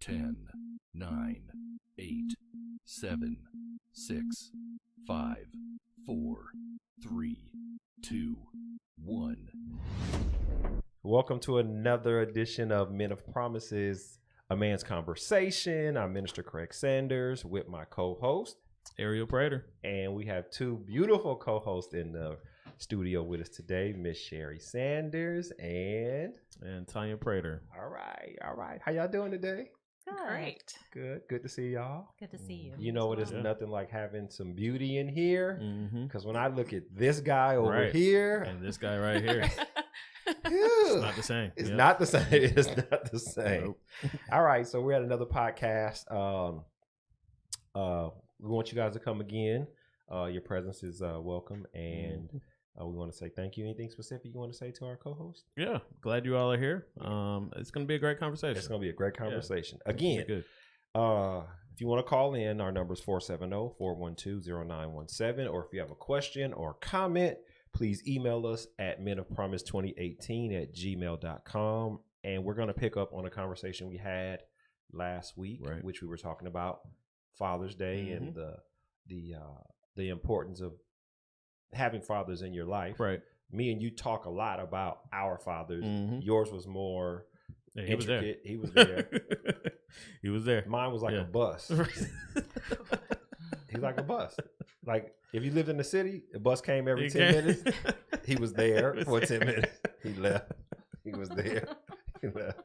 10, 9, 8, 7, 6, 5, 4, 3, 2, 1. Welcome to another edition of Men of Promises, a Man's Conversation. I'm Minister Craig Sanders with my co-host, Ariel Prater. and we have two beautiful co-hosts in the studio with us today, Miss Sherry Sanders and Tanya Prater. all right. How y'all doing today? Great. Good to see y'all. Good to see you. You know what? It's Yeah. nothing like having some beauty in here. Mm-hmm. Because when I look at this guy over Right. here, And this guy right here. it's It's not the same. It's Yep. not the same. It's not the same. Nope. All right, so we're at another podcast. We want you guys to come again. Your presence is welcome, and we want to say thank you. Anything specific you want to say to our co-host? Yeah. Glad you all are here. It's going to be a great conversation. It's going to be a great conversation. Pretty Again, good. if you want to call in, our number is 470-412-0917, or if you have a question or comment, please email us at menofpromise2018@gmail.com. And we're going to pick up on a conversation we had last week, Right. which we were talking about Father's Day and the importance of having fathers in your life. Right. Me and you talk a lot about our fathers. Mhm. Yours was more Yeah, he was there. intricate. He was there. He was there. Mine was like Yeah. a bus. He's like a bus. Like if you lived in the city, a bus came every 10 minutes. He was there for 10 minutes. He left. He was there. He left.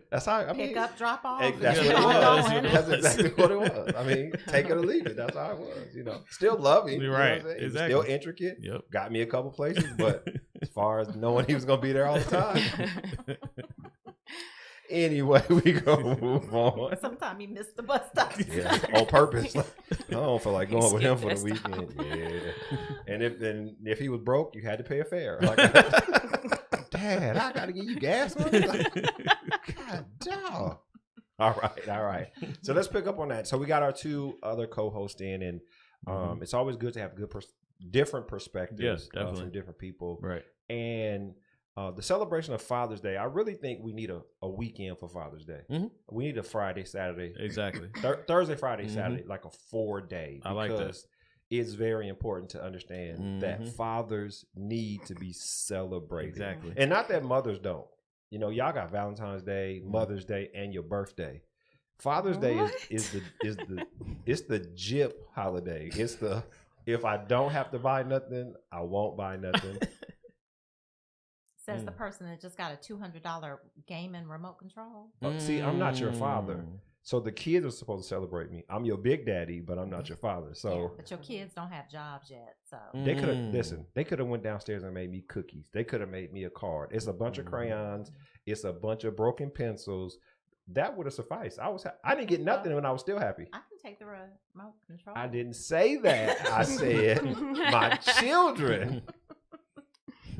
That's how I mean. Pick up, drop off. That's Yeah. what it was. Going. That's exactly what it was. I mean, take it or leave it. That's how it was. You know, still loving. You're You know right. what I'm saying? He was Exactly. still intricate. Yep. Got me a couple places, but as far as knowing he was going to be there all the time. Anyway, we gonna move on. Sometimes you miss the bus stop. Yeah, on purpose. Like, I don't feel like going with him for the Skip that weekend. Yeah, and if he was broke, you had to pay a fare. Like, Dad, I gotta give you gas money. Like, God, dog. All right. So let's pick up on that. So we got our two other co-hosts in, and it's always good to have different perspectives Yes, definitely. from different people. Right. And the celebration of Father's Day, I really think we need a weekend for Father's Day. Mhm. We need a Friday, Saturday, Exactly. Thursday, Friday, Mhm. Saturday, like a 4-day. I like that. Because it's very important to understand that Mhm. fathers need to be celebrated. Exactly. And not that mothers don't. You know, y'all got Valentine's Day, Mother's Day, and your birthday. Father's Day is the gyp holiday. It's the if I don't have to buy nothing, I won't buy nothing. Says the person that just got a $200 gaming remote control. See, I'm not your father. Mm. So the kids are supposed to celebrate me. I'm your big daddy, but I'm not your father. Yeah, So but your kids don't have jobs yet, so they could have They could have went downstairs and made me cookies. They could have made me a card. It's a bunch of crayons. It's a bunch of broken pencils. That would have sufficed. I didn't get nothing when I was still happy. I can take the remote control. I didn't say that. I said my children.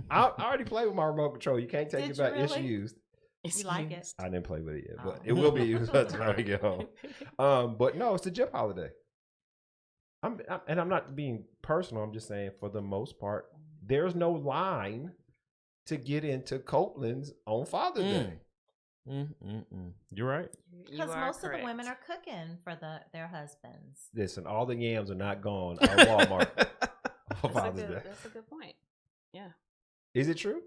I already played with my remote control. You can't take Did it you back. really? It's used. You like it? I didn't play with it yet, but Oh. it will be used by the time we get home. But no, it's the gyp holiday. I'm not being personal. I'm just saying, for the most part, there's no line to get into Copeland's on Father's Day. You're right. Because most of the women are cooking for their husbands. Listen, all the yams are not gone at Walmart for Father's Day. That's a good point. Yeah. Is it true?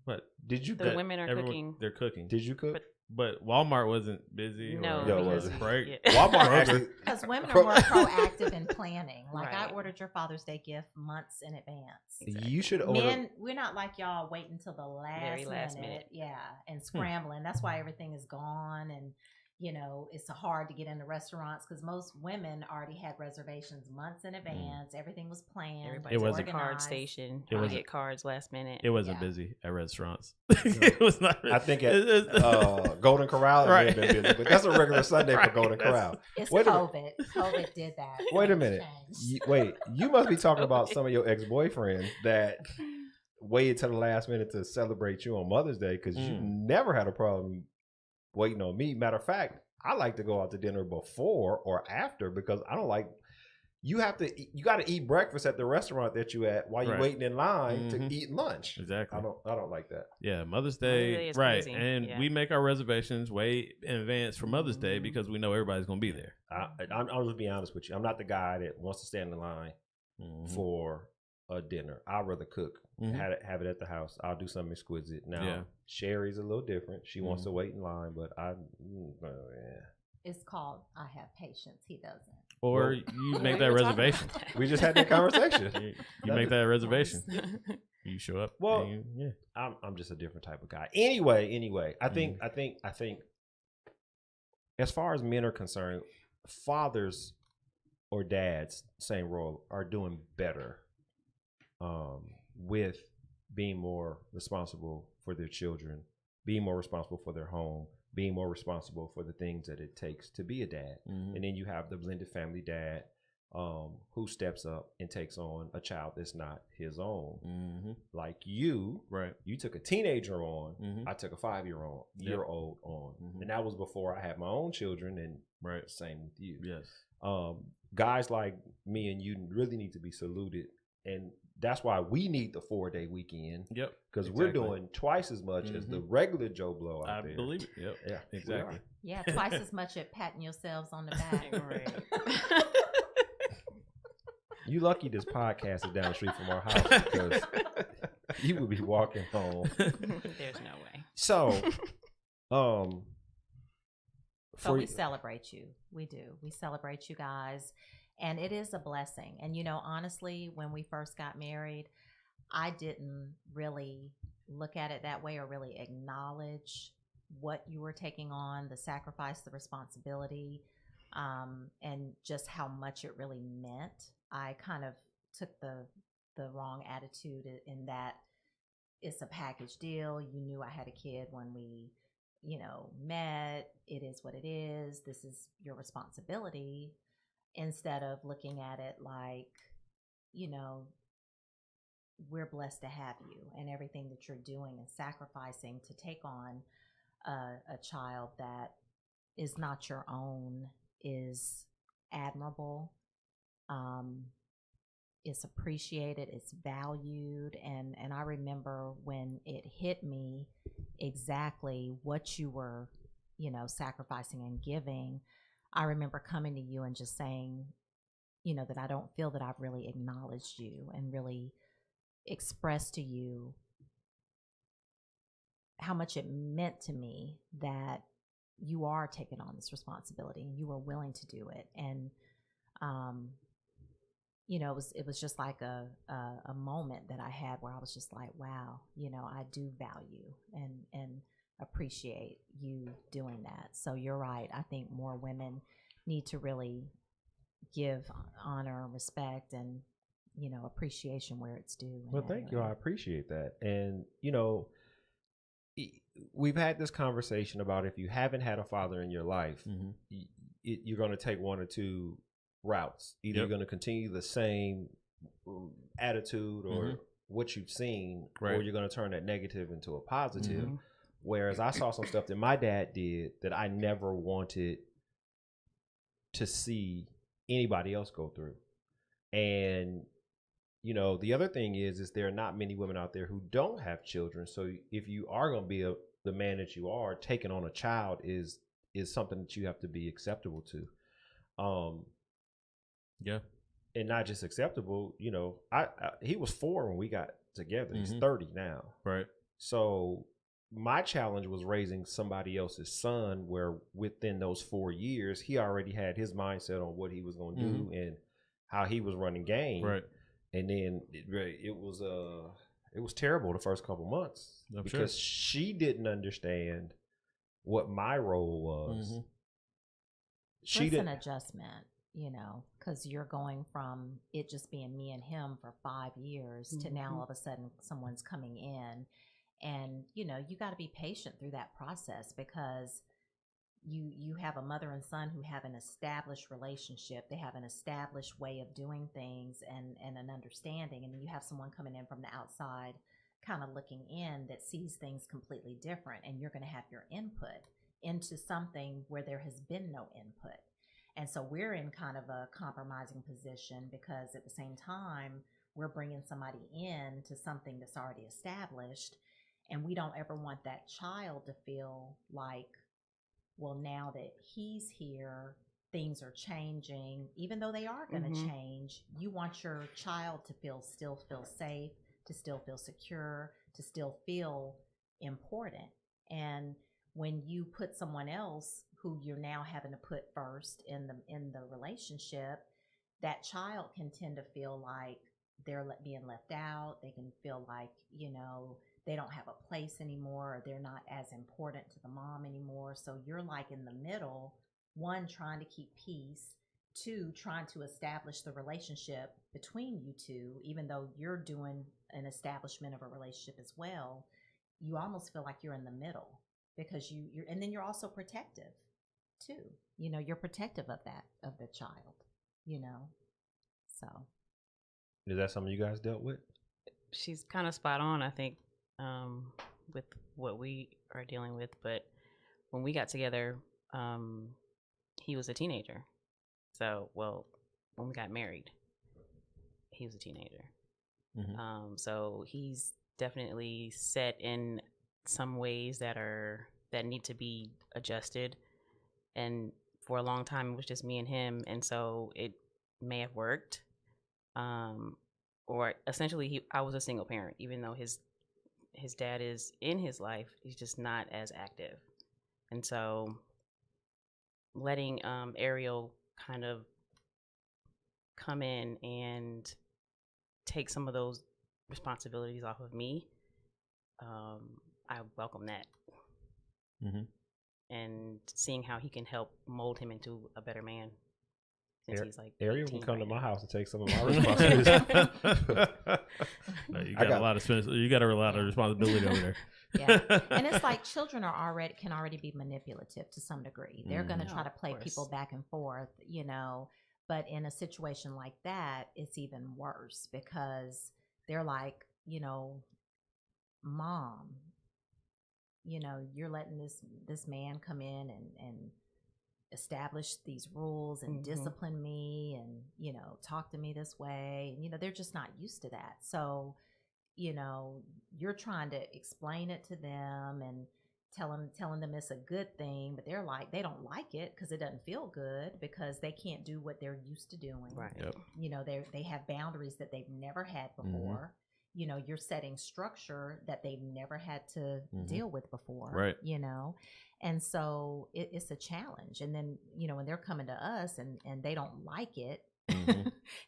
But Did you The cook? women are cooking. They're cooking. Did you cook? But Walmart wasn't busy. No, or No, it because wasn't. break. yeah. Walmart actually. Because women are more proactive in planning. Like I Right. ordered your Father's Day gift months in advance. You should order. Men, we're not like y'all waiting until the Very last last minute. Yeah, and scrambling. That's why everything is gone, and it's hard to get into restaurants because most women already had reservations months in advance. Everything was planned. Everybody It was was at the card organized. station. It Trying was to a- get cards last minute. It wasn't Yeah. busy at restaurants. It was not. I think at Golden Corral, it may have been busy, but that's a regular Sunday for Right, Golden that's- Corral. It's Wait a COVID. COVID did that. Wait a Things minute. changed. You must be talking about some of your ex-boyfriends that waited till the last minute to celebrate you on Mother's Day, because you never had a problem waiting on me. Matter of fact, I like to go out to dinner before or after because I don't like you got to eat breakfast at the restaurant that you at while you're Right. waiting in line Mhm. to eat lunch. Exactly. I don't like that. Yeah, Mother's Day Day, is right? crazy. And Yeah. we make our reservations way in advance for Mother's Day Mm-hmm. because we know everybody's gonna be there. I'll just be honest with you. I'm not the guy that wants to stand in line Mhm. for a dinner. I'd rather cook, Mhm. have it at the house. I'll do something exquisite. Now, Yeah. Sherry's a little different. She wants Mhm. to wait in line, but yeah. It's called I have patience. He doesn't. Or Well- you Yeah, make we that were talking reservation. about that. We just had that conversation. You make that reservation. You show up. Well, and yeah. I'm just a different type of guy. Anyway, I think as far as men are concerned, fathers or dads, same role, are doing better with being more responsible for their children, being more responsible for their home, being more responsible for the things that it takes to be a dad. Mhm. And then you have the blended family dad who steps up and takes on a child that's not his own. Mhm. Like you, Right. you took a teenager on. Mhm. I took a 5-year-old on, Mhm. and that was before I had my own children. And Right. same with you. Yes. Guys like me and you really need to be saluted, and that's why we need the 4-day weekend Yep. because we're Exactly. doing twice as much as the Mhm. regular Joe Blow out I there. believe it. Yep. Yeah, we Exactly. are. Yeah, twice as much at patting yourselves on the back. Right. You lucky this podcast is down the street from our house because you would be walking home. There's no way. So, So for we celebrate you. We do. We celebrate you guys. And it is a blessing. And, honestly, when we first got married, I didn't really look at it that way or really acknowledge what you were taking on, the sacrifice, the responsibility, and just how much it really meant. I kind of took the wrong attitude in that it's a package deal. You knew I had a kid when we met. It is what it is. This is your responsibility, instead of looking at it like, we're blessed to have you, and everything that you're doing and sacrificing to take on a child that is not your own is admirable. It's appreciated, it's valued, and I remember when it hit me exactly what you were, sacrificing and giving. I remember coming to you and just saying, that I don't feel that I've really acknowledged you and really expressed to you how much it meant to me that you are taking on this responsibility and you were willing to do it. And it was just like a moment that I had where I was just like, wow, I do value and appreciate you doing that. So you're right. I think more women need to really give honor, respect, and appreciation where it's due. Well, thank you. I appreciate that. And we've had this conversation about if you haven't had a father in your life, Mhm. you're going to take one or two routes. Either Yep. you're going to continue the same attitude or Mhm. what you've seen, or Right. you're going to turn that negative into a positive. Mhm. Whereas I saw some stuff that my dad did that I never wanted to see anybody else go through. And the other thing is there are not many women out there who don't have children. So if you are going to be the man that you are, taking on a child is something that you have to be acceptable to. Yeah. And not just acceptable, he was 4 when we got together. He's Mhm. 30 now. Right. So my challenge was raising somebody else's son where within those 4 years, he already had his mindset on what he was going to do and how he was running game. Right. And then it was terrible the first couple months I'm because she didn't understand what my role was. Mhm. She It's didn't. an adjustment, because you're going from it just being me and him for 5 years to now all of a sudden someone's coming in, and you got to be patient through that process because you have a mother and son who have an established relationship. They have an established way of doing things and an understanding, and then you have someone coming in from the outside kind of looking in that sees things completely different, and you're going to have your input into something where there has been no input. And so we're in kind of a compromising position because at the same time, we're bringing somebody in to something that's already established. And we don't ever want that child to feel like, well, now that he's here, things are changing. Even though they are going to change, you want your child to still feel safe, to still feel secure, to still feel important. And when you put someone else who you're now having to put first in the relationship, that child can tend to feel like they're being left out. They can feel like, they don't have a place anymore, or they're not as important to the mom anymore. So you're like in the middle, one, trying to keep peace, two, trying to establish the relationship between you two, even though you're doing an establishment of a relationship as well. You almost feel like you're in the middle because you're, and then you're also protective too. You're protective of the child, so. Is that something you guys dealt with? She's kind of spot on, I think, with what we are dealing with. But when we got together, he was a teenager. So, when we got married, he was a teenager. So he's definitely set in some ways that need to be adjusted. And for a long time, it was just me and him, and so it may have worked. Or essentially, I was a single parent, even though his dad is in his life. He's just not as active, and so letting Ariel kind of come in and take some of those responsibilities off of me, I welcome that. And seeing how he can help mold him into a better man. Since he's like Ariel can come right to my now. house and take some of my responsibilities. No, you got a lot of responsibility over there. Yeah, and it's like children can already be manipulative to some degree. They're going to try Oh, to play of people course. back and forth, But in a situation like that, it's even worse because they're like, Mom, you're letting this man come in and establish these rules and discipline me and talk to me this way, and they're just not used to that. So you're trying to explain it to them and telling them it's a good thing, but they don't like it because it doesn't feel good because they can't do what they're used to doing. Right. Yep. They have boundaries that they've never had before. You're setting structure that they've never had to deal with before. Right. And so it's a challenge. And then, when they're coming to us and they don't like it,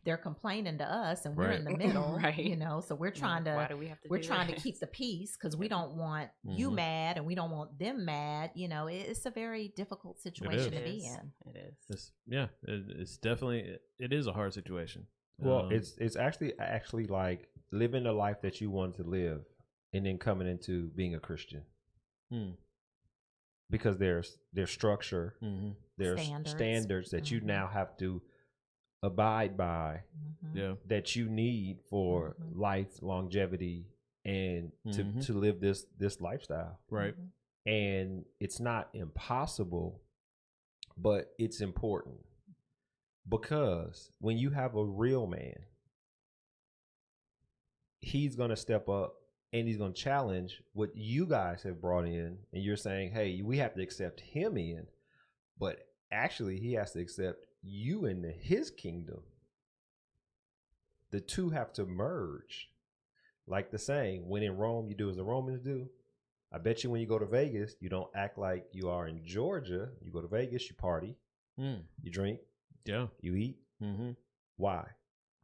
they're complaining to us and we're Right. in the middle, Right. So we're trying Why to, do we have to we're do trying to this? keep the peace because we don't want you mad and we don't want them mad. It's a very difficult situation to be in. It is. It's definitely, it is a hard situation. Well, it's actually like living the life that you wanted to live and then coming into being a Christian. Because there's structure, there's standards that you now have to abide by, that you need for life longevity and to live this lifestyle. Right. And it's not impossible, but it's important. Because when you have a real man, he's going to step up and he's going to challenge what you guys have brought in. And you're saying, hey, we have to accept him in. But actually, he has to accept you into his kingdom. The two have to merge. Like the saying, when in Rome, you do as the Romans do. I bet you when you go to Vegas, you don't act like you are in Georgia. You go to Vegas, you party, you drink, you eat. Why?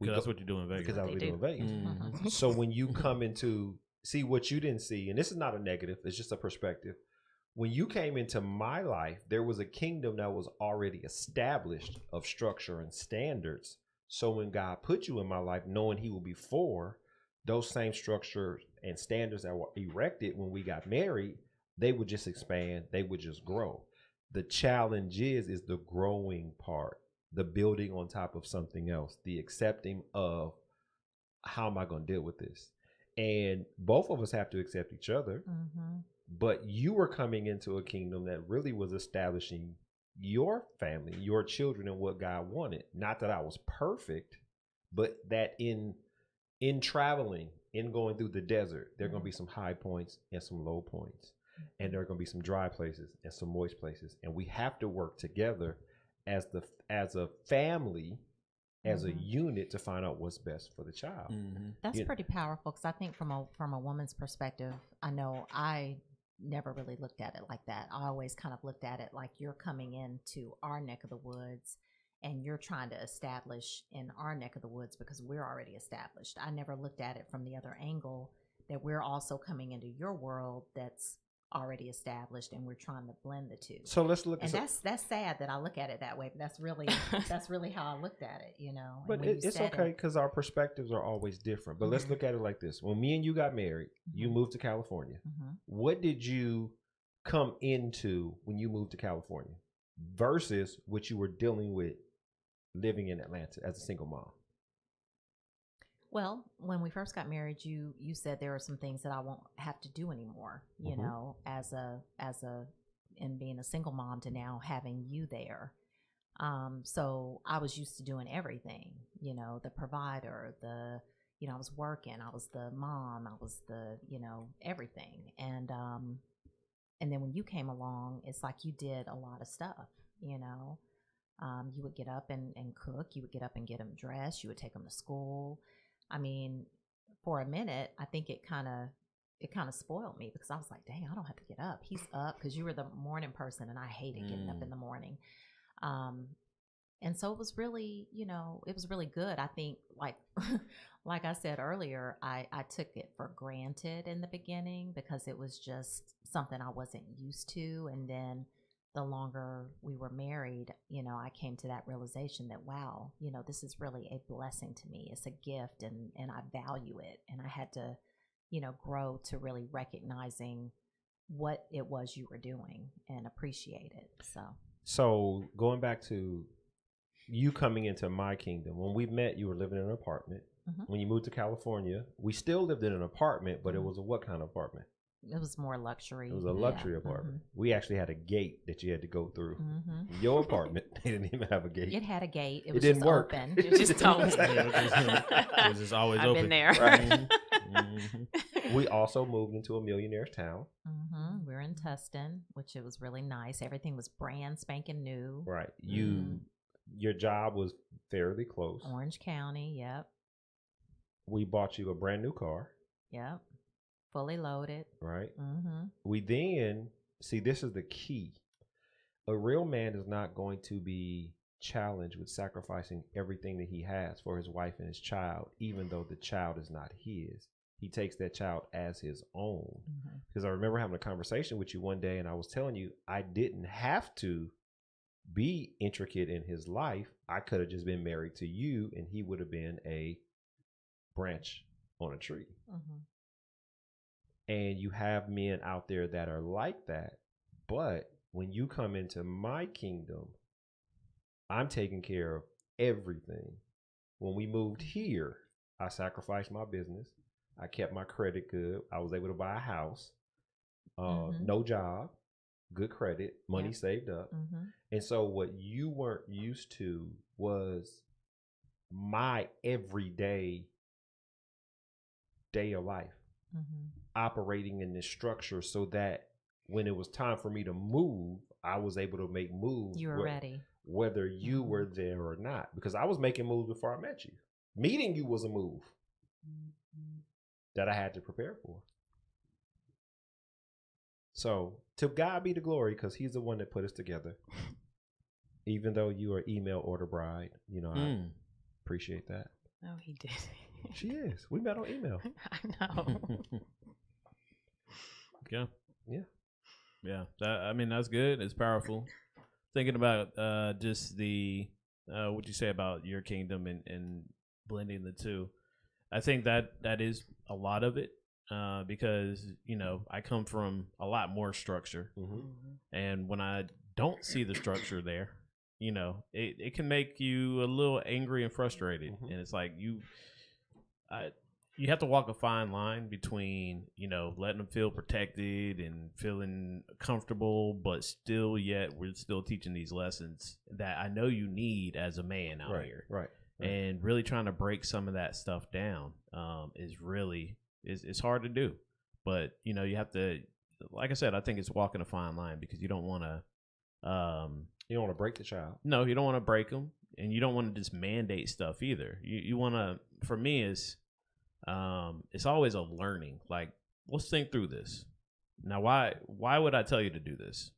Because that's what you do in Vegas. Because that's what we do in Vegas. Mm-hmm. So when you come into see what you didn't see, and this is not a negative, it's just a perspective. When you came into my life, there was a kingdom that was already established of structure and standards. So when God put you in my life, knowing he will be for those same structures and standards that were erected when we got married, they would just expand, they would just grow. The challenge is the growing part, the building on top of something else, the accepting of how am I going to deal with this? And both of us have to accept each other. But you were coming into a kingdom that really was establishing your family, your children, and what God wanted. Not that I was perfect, but that in traveling, in going through the desert, there are going to be some high points and some low points. And there are going to be some dry places and some moist places. And we have to work together as a family, as a unit, to find out what's best for the child. That's pretty powerful, because I think from a woman's perspective, I know I never really looked at it like that. I always kind of looked at it like you're coming into our neck of the woods and you're trying to establish in our neck of the woods because we're already established. I never looked at it from the other angle, that we're also coming into your world that's already established and we're trying to blend the two. So let's look at, and that's sad that I look at it that way, but that's really how I looked at it, you know. But it's okay, because our perspectives are always different. But let's look at it like this. When me and you got married, you moved to California. What did you come into when you moved to California versus what you were dealing with living in Atlanta as a single mom? Well, when we first got married, you said there are some things that I won't have to do anymore, you know, as in being a single mom to now having you there. So I was used to doing everything, you know, the provider, I was working, I was the mom, I was the, everything. And then when you came along, it's like you did a lot of stuff, you know. You would get up and cook, you would get up and get them dressed, you would take them to school. I mean, for a minute, I think it kind of spoiled me, because I was like, dang, I don't have to get up. He's up, because you were the morning person and I hated getting up in the morning. And so it was really, it was really good. I think, like I said earlier, I took it for granted in the beginning because it was just something I wasn't used to. And then the longer we were married, I came to that realization that, wow, this is really a blessing to me. It's a gift, and I value it. And I had to, grow to really recognizing what it was you were doing and appreciate it. So going back to you coming into my kingdom, when we met, you were living in an apartment. When you moved to California, we still lived in an apartment, but it was a what kind of apartment? It was more luxury. It was a luxury apartment. We actually had a gate that you had to go through. Your apartment, they didn't even have a gate. It had a gate. It was didn't just work. Open. It was just always It was just always I've open. been there. Right. We also moved into a millionaire's town. We're in Tustin, which it was really nice. Everything was brand spanking new. Right. Your job was fairly close. Orange County. Yep. We bought you a brand new car. Yep. Fully loaded. Right. We then, see, this is the key. A real man is not going to be challenged with sacrificing everything that he has for his wife and his child, even though the child is not his. He takes that child as his own. Because I remember having a conversation with you one day, and I was telling you I didn't have to be intricate in his life. I could have just been married to you, and he would have been a branch on a tree. And you have men out there that are like that. But when you come into my kingdom, I'm taking care of everything. When we moved here, I sacrificed my business. I kept my credit good. I was able to buy a house, no job, good credit, money saved up. And so what you weren't used to was my everyday day of life. Operating in this structure, so that when it was time for me to move, I was able to make moves. You were ready, whether you were there or not, because I was making moves before I met you. Meeting you was a move that I had to prepare for. So to God be the glory, because he's the one that put us together. Even though you are email order bride, I appreciate that. No, he did. She is. We met on email. I know. Yeah. Yeah. That's good. It's powerful. Thinking about just the what you say about your kingdom and blending the two. I think that is a lot of it, because I come from a lot more structure, and when I don't see the structure there, it can make you a little angry and frustrated, and it's like you have to walk a fine line between, letting them feel protected and feeling comfortable, but still yet we're still teaching these lessons that I know you need as a man out here. Right. And really trying to break some of that stuff down is really it's hard to do. But, you have to, like I said, I think it's walking a fine line because you don't want to you don't want to break the child. No, you don't want to break them, and you don't want to just mandate stuff either. You want to. For me, it's always a learning. Like, let's think through this. Now, why would I tell you to do this?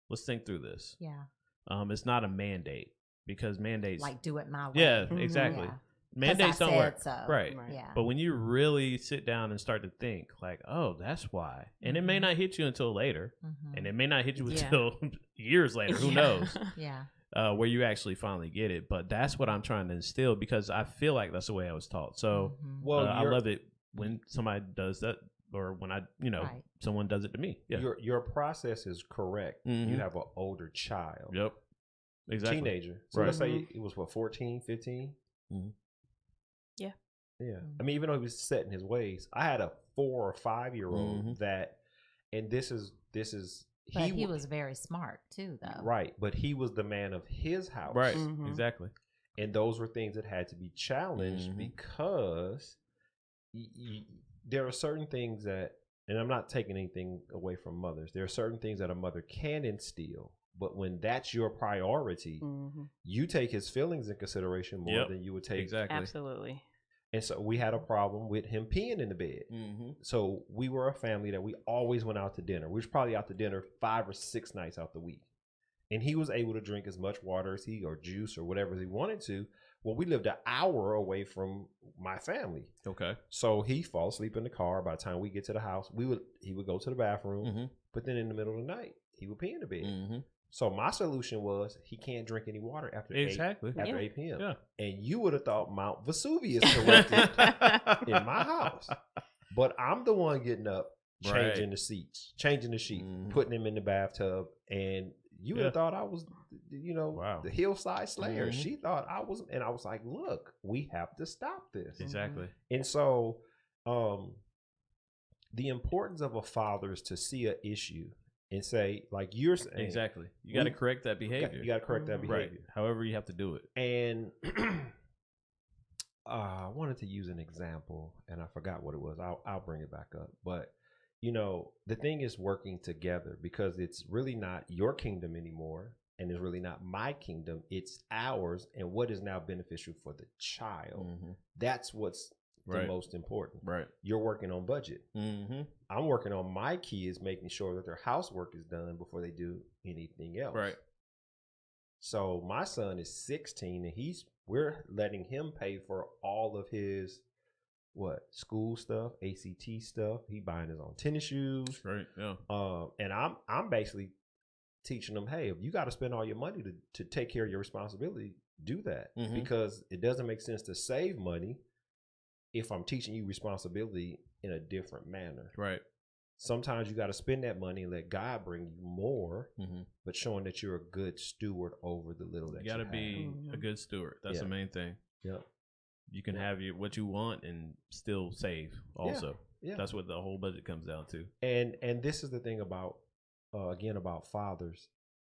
Let's think through this. Yeah. It's not a mandate because mandates Like, do it my way. Yeah, exactly. Yeah. Mandates don't work. So. Right. Yeah. But when you really sit down and start to think, like, oh, that's why, and it may not hit you until later, and it may not hit you until years later. Who knows? Yeah. Where you actually finally get it. But that's what I'm trying to instill because I feel like that's the way I was taught. So I love it when somebody does that or when someone does it to me. Yeah. Your process is correct. You have an older child. Yep. Exactly. Teenager. So let's say it was 14, 15? Yeah. Yeah. I mean, even though he was set in his ways, I had a 4 or 5 year old that, and this is But he was very smart too, though. Right, but he was the man of his house. Right, exactly. And those were things that had to be challenged because there are certain things that, and I'm not taking anything away from mothers, there are certain things that a mother can instill, but when that's your priority, you take his feelings in consideration more than you would take. Exactly. Absolutely. And so we had a problem with him peeing in the bed. So we were a family that we always went out to dinner. We was probably out to dinner 5 or 6 nights out the week. And he was able to drink as much water as or juice or whatever he wanted to. Well, we lived an hour away from my family. Okay. So he fall asleep in the car. By the time we get to the house, he would go to the bathroom. But then in the middle of the night, he would pee in the bed. So my solution was he can't drink any water after 8 p.m. Yeah. And you would have thought Mount Vesuvius erupted in my house. But I'm the one getting up, changing the seats, changing the sheet, putting him in the bathtub. And you would have thought I was, the hillside slayer. She thought I was. And I was like, look, we have to stop this. Exactly. And so the importance of a father is to see an issue and say, like you're saying. Exactly. You got to correct that behavior. You got to correct that behavior. Right. However you have to do it. And I wanted to use an example, and I forgot what it was. I'll bring it back up. But, the thing is working together because it's really not your kingdom anymore, and it's really not my kingdom. It's ours, and what is now beneficial for the child. That's what's the most important. Right. You're working on budget. I'm working on my kids, making sure that their housework is done before they do anything else. Right. So my son is 16 and we're letting him pay for all of his school stuff, ACT stuff. He buying his own tennis shoes. Right. Yeah. And I'm basically teaching them, hey, if you got to spend all your money to take care of your responsibility, do that. Because it doesn't make sense to save money if I'm teaching you responsibility in a different manner. Right. Sometimes you got to spend that money and let God bring you more, but showing that you're a good steward over the little that you got to have. be a good steward. That's the main thing. Yeah. You can have what you want and still save also. Yeah. That's what the whole budget comes down to. And this is the thing about, again, about fathers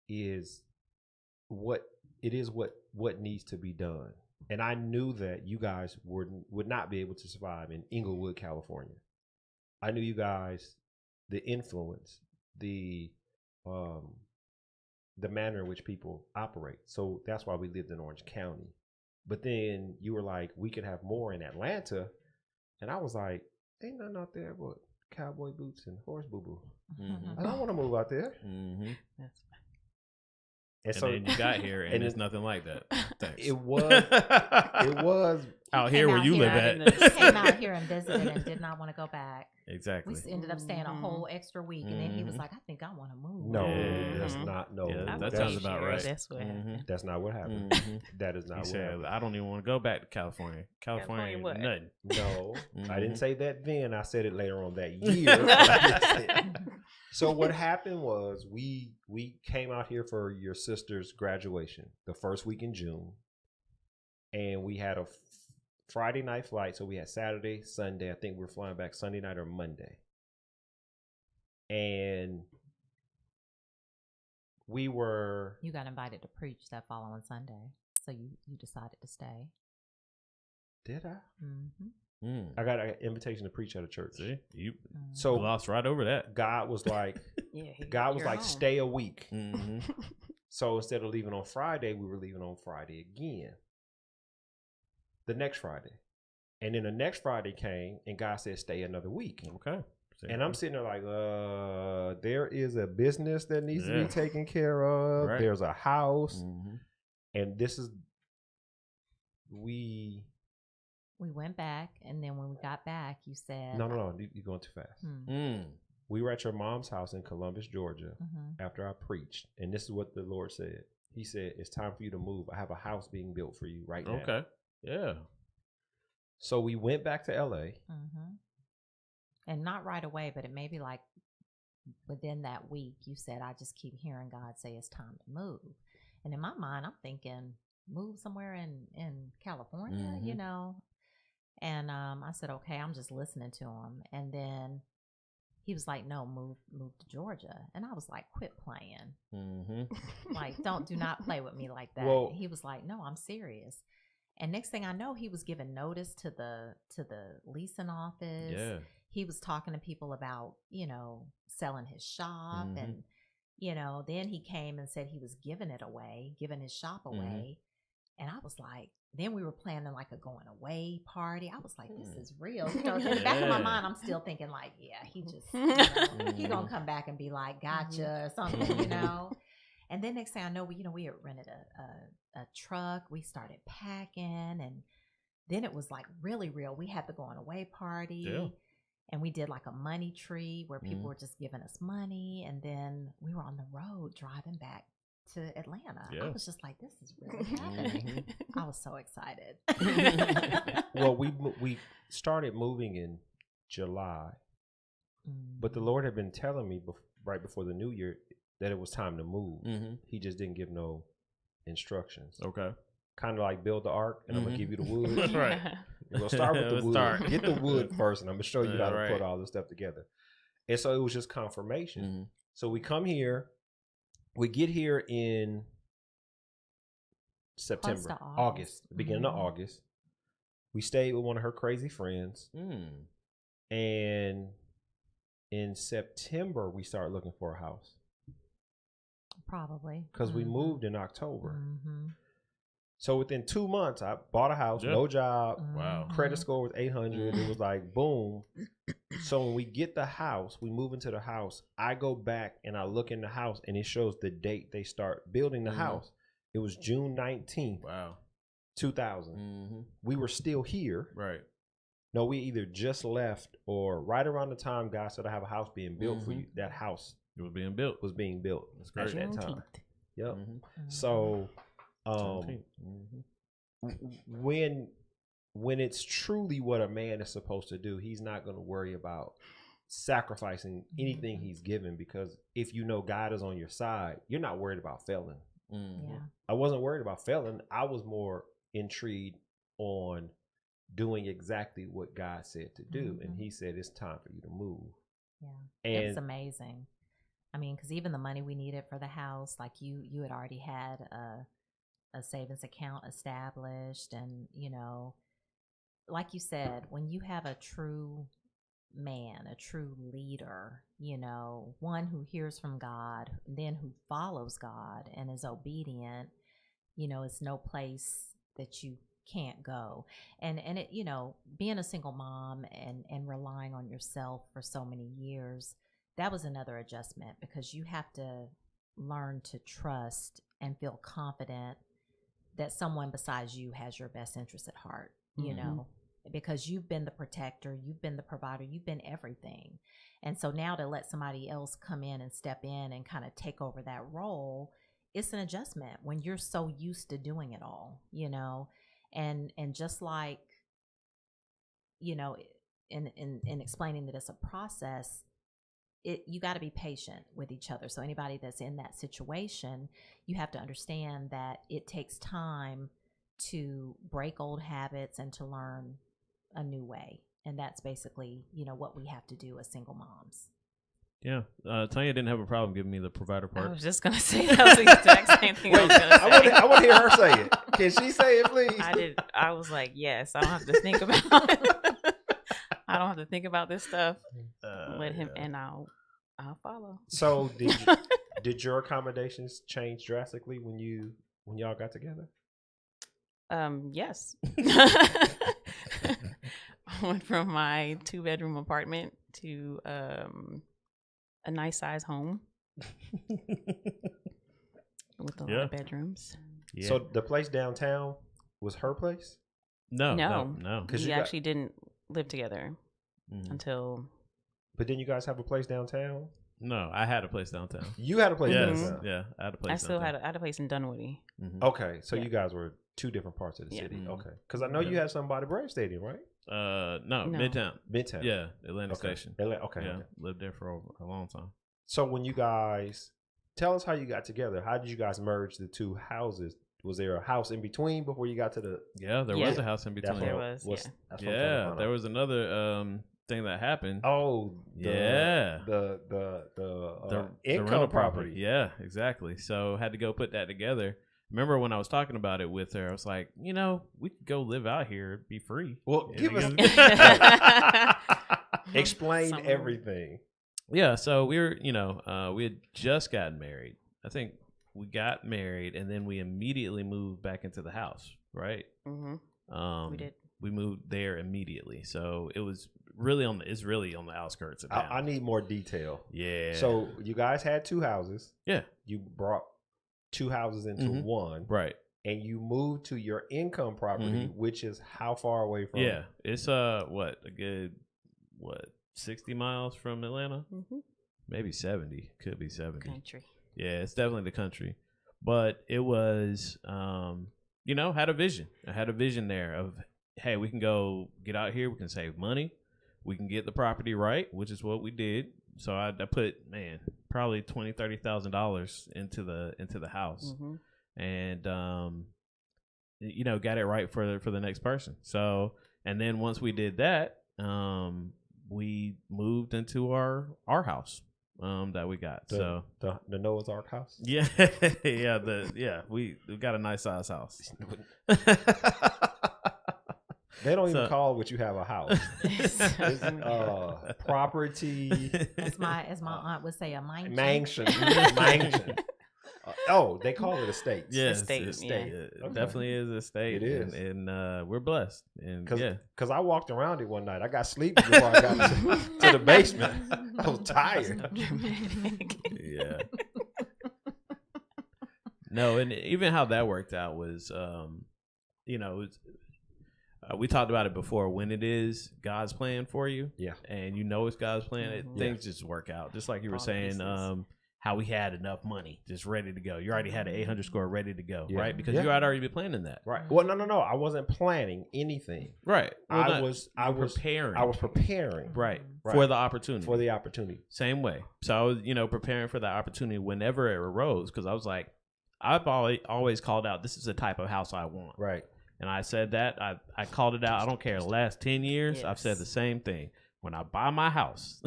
is what needs to be done. And I knew that you guys would not be able to survive in Inglewood, California. I knew you guys, the influence, the manner in which people operate. So that's why we lived in Orange County. But then you were like, we could have more in Atlanta. And I was like, ain't nothing out there but cowboy boots and horse boo-boo. I don't want to move out there. That's And so then you got here, and it's nothing like that. Thanks. It was out here where you live at. He came out here and visited and did not want to go back. Exactly. We ended up staying a whole extra week, and then he was like, I think I want to move. No, that's not. No, yeah, that sounds about right. That's what happened. That's not what happened. That is not what happened. I don't even want to go back to California. California ain't nothing. No, I didn't say that then. I said it later on that year. So what happened was we came out here for your sister's graduation the first week in June, and we had a Friday night flight. So we had Saturday, Sunday. I think we were flying back Sunday night or Monday. And You got invited to preach that following Sunday, so you decided to stay. Did I? Mm-hmm. I got an invitation to preach at a church. See, you So glossed right over that. God was like, Yeah, you're home. stay a week. Mm-hmm. So instead of leaving on Friday, we were leaving on Friday again. The next Friday. And then the next Friday came and God said, stay another week. Okay. And I'm sitting there like, there is a business that needs to be taken care of. Right. There's a house. Mm-hmm. And this is, we went back, and then when we got back, you said, No, you're going too fast. We were at your mom's house in Columbus, Georgia, after I preached. And this is what the Lord said. He said, it's time for you to move. I have a house being built for you right now. Okay. Yeah. So we went back to LA. And not right away, but it may be like within that week, you said, I just keep hearing God say it's time to move. And in my mind, I'm thinking, move somewhere in California, you know? And I said, okay, I'm just listening to him. And then he was like, no, move to Georgia. And I was like, quit playing. Like, do not play with me like that. Well, he was like, no, I'm serious. And next thing I know, he was giving notice to the leasing office. Yeah. He was talking to people about, you know, selling his shop. And, you know, then he came and said he was giving his shop away. And I was like, then we were planning like a going away party. I was like, this is real. You know, in the back of my mind, I'm still thinking like, yeah, he just, you know, he gonna come back and be like, gotcha, or something, you know. And then next thing I know, we had rented a truck. We started packing, and then it was like really real. We had the going away party, and we did like a money tree where people were just giving us money, and then we were on the road driving back to Atlanta. I was just like, this is really happening. I was so excited. Well, we started moving in July, but the Lord had been telling me right before the new year that it was time to move. He just didn't give no instructions. Okay. Kind of like build the ark, and I'm gonna give you the wood. Right. We're gonna start with the Let's wood. start. Get the wood first, and I'm gonna show you how to Right. put all this stuff together. And so it was just confirmation. So we come here. We get here in September, August, the beginning of August. We stayed with one of her crazy friends. And in September, we started looking for a house. Probably. Because we moved in October. So within 2 months, I bought a house, no job. Wow. Credit score was 800. It was like, boom. So when we get the house, we move into the house. I go back and I look in the house, and it shows the date they start building the house. It was June 19th, 2000. We were still here. Right. No, we either just left or right around the time God said, I have a house being built for you. That house It was being built. was being built at that time. Yep. So when it's truly what a man is supposed to do, he's not going to worry about sacrificing anything he's given, because if you know God is on your side, you're not worried about failing. I wasn't worried about failing. I was more intrigued on doing exactly what God said to do. And he said, it's time for you to move. Yeah. It's amazing. I mean, because even the money we needed for the house, like you had already had a savings account established. And, you know, like you said, when you have a true man, a true leader, you know, one who hears from God, then who follows God and is obedient, you know, it's no place that you can't go. And it, you know, being a single mom and relying on yourself for so many years, that was another adjustment, because you have to learn to trust and feel confident that someone besides you has your best interest at heart, you know, because you've been the protector, you've been the provider, you've been everything. And so now to let somebody else come in and step in and kind of take over that role, it's an adjustment when you're so used to doing it all, you know. And just like, you know, in explaining that it's a process, you got to be patient with each other. So anybody that's in that situation, you have to understand that it takes time to break old habits and to learn a new way. And that's basically, what we have to do as single moms. Yeah. Tanya didn't have a problem giving me the provider I part. was just gonna say that was the exact same thing I was gonna say. I want to hear her say it. Can she say it, please? I did. I was like, yes. I don't have to think about it. I don't have to think about this stuff. Let him, and I'll follow. So did your accommodations change drastically when y'all got together? Yes. I went from my 2-bedroom apartment to a nice size home with a lot of bedrooms. Yeah. So the place downtown was her place? No. We actually didn't live together until. But didn't you guys have a place downtown? No, I had a place downtown. You had a place downtown? Yeah, I had a place I still downtown. had a place in Dunwoody. Mm-hmm. Okay, so Yeah. you guys were two different parts of the city. Mhm. Okay, because I know you had some by the Brave Stadium, right? No, Midtown. Midtown. Yeah, Atlantic Okay. Station. Okay. Yeah, Okay. lived there for a long time. So when you guys tell us how you got together, how did you guys merge the two houses? Was there a house in between before you got to the? Yeah, there was a house in between. There was, That's what I'm trying to Yeah, find there out. was another thing that happened. Oh, Yeah. the The income rental property. Yeah, exactly. So had to go put that together. Remember when I was talking about it with her, I was like, we could go live out here, be free. Well, Yeah, give us us- explain Some- everything. Yeah, so we were, we had just gotten married. I think we got married and then we immediately moved back into the house, right? We did. We moved there immediately. So it was really on the outskirts of town. I need more detail. Yeah. So you guys had two houses. Yeah. You brought two houses into Mhm. one, Right. and you moved to your income property, which is how far away from? Yeah. It's a good 60 miles from Atlanta? Maybe 70. Could be 70. Country. Yeah, it's definitely the country. But it was had a vision. I had a vision there of, hey, we can go get out here, we can save money, we can get the property right, which is what we did. So I put, probably $20,000-$30,000 into the house, and got it right for the next person. So, and then once we did that, we moved into our house that we got. The Noah's Ark house. Yeah, we got a nice size house. They don't even call what you have a house. It's, property. As my aunt would say, a mansion. Mansion. They call it estate. Yes, Estate, estate. yeah. It Okay. definitely is a estate. It is. and we're blessed. And Because I walked around it one night. I got sleepy before I got to the basement. I was tired. yeah. No, and even how that worked out was, we talked about it before. When it is God's plan for you, Yeah. and it's God's plan, things just work out. Just like you were All saying, pieces. how we had enough money just ready to go. You already had an 800 score ready to go, Yeah. right? Because Yeah. you had already been planning that, Right. Well, no. I wasn't planning anything. right? Well, I was preparing. I was preparing. right Right. for the opportunity. For the opportunity. Same way. So I was, preparing for the opportunity whenever it arose, because I was like, I've always called out, this is the type of house I want. Right. And I said that. I called it out. I don't care. The last 10 years, I've said Yes. the same thing. When I buy my house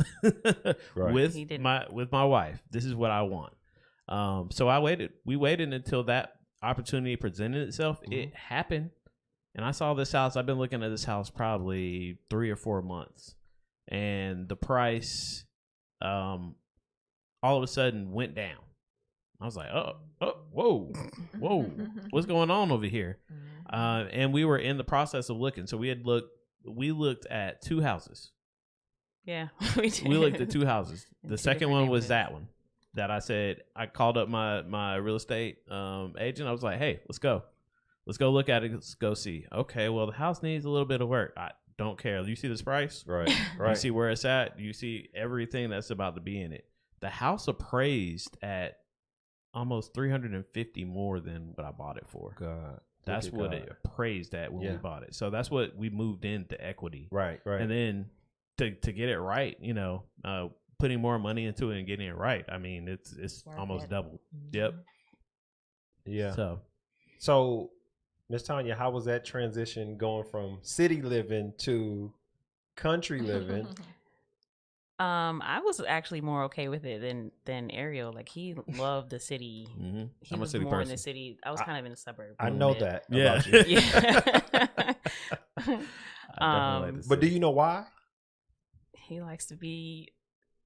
Right. with He didn't. my wife, this is what I want. So I waited. We waited until that opportunity presented itself. It happened. And I saw this house. I've been looking at this house probably 3 or 4 months. And the price all of a sudden went down. I was like, whoa, what's going on over here? And we were in the process of looking. So we looked at 2 houses. Yeah, we did. We looked at 2 houses. In The 2 second different one was neighborhoods. that one that I said, I called up my real estate agent. I was like, hey, let's go look at it. Let's go see. Okay, well, the house needs a little bit of work. I don't care. You see this price? Right. You Right. see where it's at? You see everything that's about to be in it. The house appraised at almost 350 more than what I bought it for. God. That's Look at what God. it appraised at when we Yeah. bought it. So that's what we moved into equity. Right. Right. And then to get it right, putting more money into it and getting it right. I mean, it's Worth almost it. double. Yep. yeah. So So Miss Tanya, how was that transition going from city living to country living? I was actually more okay with it than Ariel. Like he loved the city. Mm-hmm. He I'm a was city more in person. the city. I was kind of in the suburb. I a know bit. that Yeah. about you. Yeah. I definitely like to But do see. you know why? He likes to be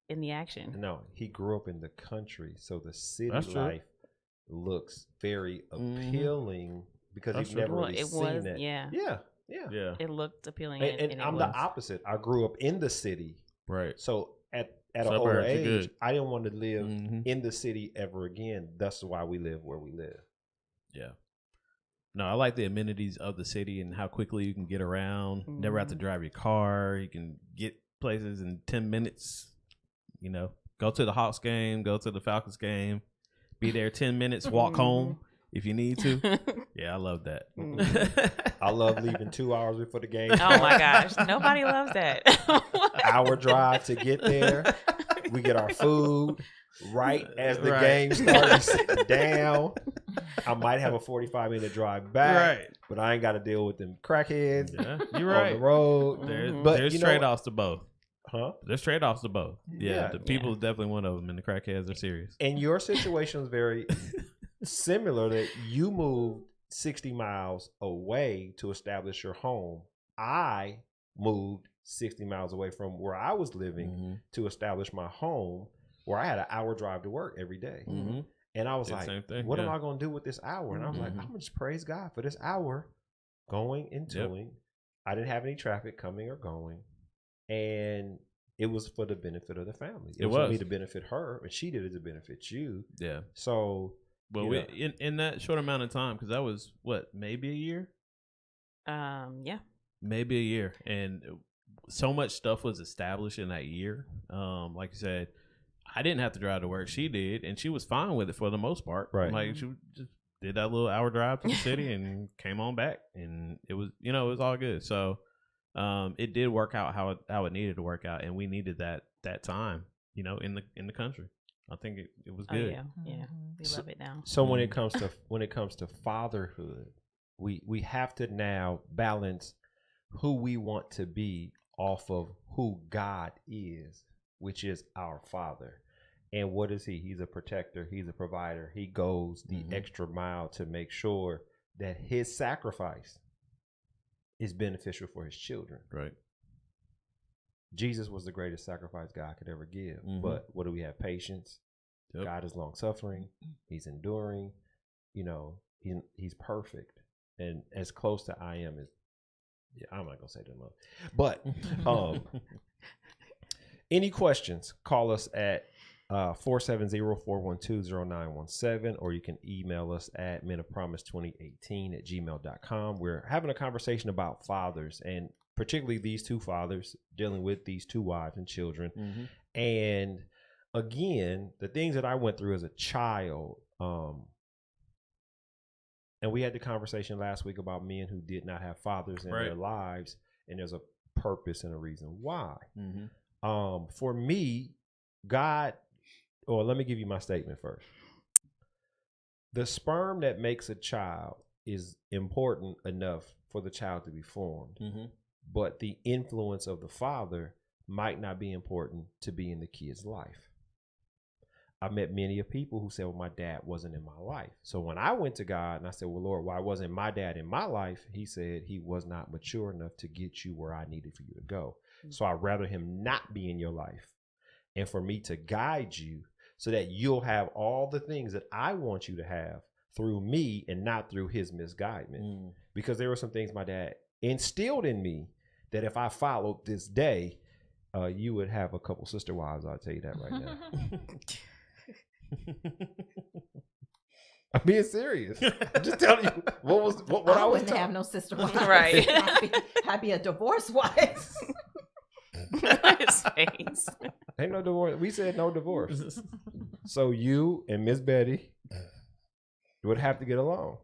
in the action. No, he grew up in the country, so the city That's true. life looks very Mhm. appealing because That's you've true. never Well, really it seen was, that. yeah. Yeah. Yeah. It looked appealing, And and it I'm was. the opposite. I grew up in the city, Right. so at an Suburbs older are age, good. I didn't want to live Mhm. in the city ever again. That's why we live where we live. Yeah. No, I like the amenities of the city and how quickly you can get around. Never have to Mhm. drive your car. You can get places in 10 minutes. You know, go to the Hawks game, go to the Falcons game, be there 10 minutes, walk home if you need to. Yeah, I love that. I love leaving 2 hours before the game. Oh my gosh, nobody loves that. Hour drive to get there. We get our food right as the Right. game starts. Sitting down. I might have a 45-minute drive back, Right. but I ain't got to deal with them crackheads Yeah, you're on right. the road. Mhm. But There's you know, trade-offs to both. huh? There's trade-offs to both. Yeah, Yeah. the people is definitely one of them, and the crackheads are serious. And your situation is very similar. That you moved 60 miles away to establish your home. I moved 60 miles away from where I was living Mhm. to establish my home, where I had an hour drive to work every day. Mhm. And I was Did the like, same thing, what am yeah. I going to do with this hour? And I was like, Mhm. I'm going to just praise God for this hour going and Yep. doing. I didn't have any traffic coming or going. And it was for the benefit of the family. It was for me was. to benefit her, and she did it to benefit you. Yeah. So, Well, you we know. in that short amount of time, because that was what, maybe a year, Yeah. maybe a year, and so much stuff was established in that year. Like you said, I didn't have to drive to work; she did, and she was fine with it for the most part. Right. Like she just did that little hour drive to the city and came on back, and it was it was all good. So, it did work out how it needed to work out, and we needed that time, in the country. I think it was Oh good. yeah. Yeah. We So- love it now. So when it comes to fatherhood, we have to now balance who we want to be off of who God is, which is our Father. And what is he? He's a protector. He's a provider. He goes the Mhm. extra mile to make sure that his sacrifice is beneficial for his children. Right. Jesus was the greatest sacrifice God could ever give. Mhm. But what do we have? Patience. Yep. God is long suffering. He's enduring. He's perfect. And as close to I am as I'm not gonna say that much. But any questions, call us at 470-412-0917, or you can email us at menofpromise2018@gmail.com. We're having a conversation about fathers, and particularly these two fathers dealing with these two wives and children. Mhm. And again, the things that I went through as a child, and we had the conversation last week about men who did not have fathers in their Right. lives, and there's a purpose and a reason why. Mhm. For me, God, or let me give you my statement first. The sperm that makes a child is important enough for the child to be formed, Mhm. but the influence of the father might not be important to be in the kid's life. I met many of people who said, well, my dad wasn't in my life. So when I went to God and I said, well, Lord, why wasn't my dad in my life? He said he was not mature enough to get you where I needed for you to go. So I'd rather him not be in your life and for me to guide you so that you'll have all the things that I want you to have through me and not through his misguidement. Because there were some things my dad instilled in me that if I followed this day, you would have a couple sister wives. I'll tell you that right now. I'm being serious. I'm just telling you what I I was wouldn't taught. have no sister wife. Right. I'd be a divorced wife. His face. Ain't no divorce. We said no divorce. So you and Miss Betty would have to get along.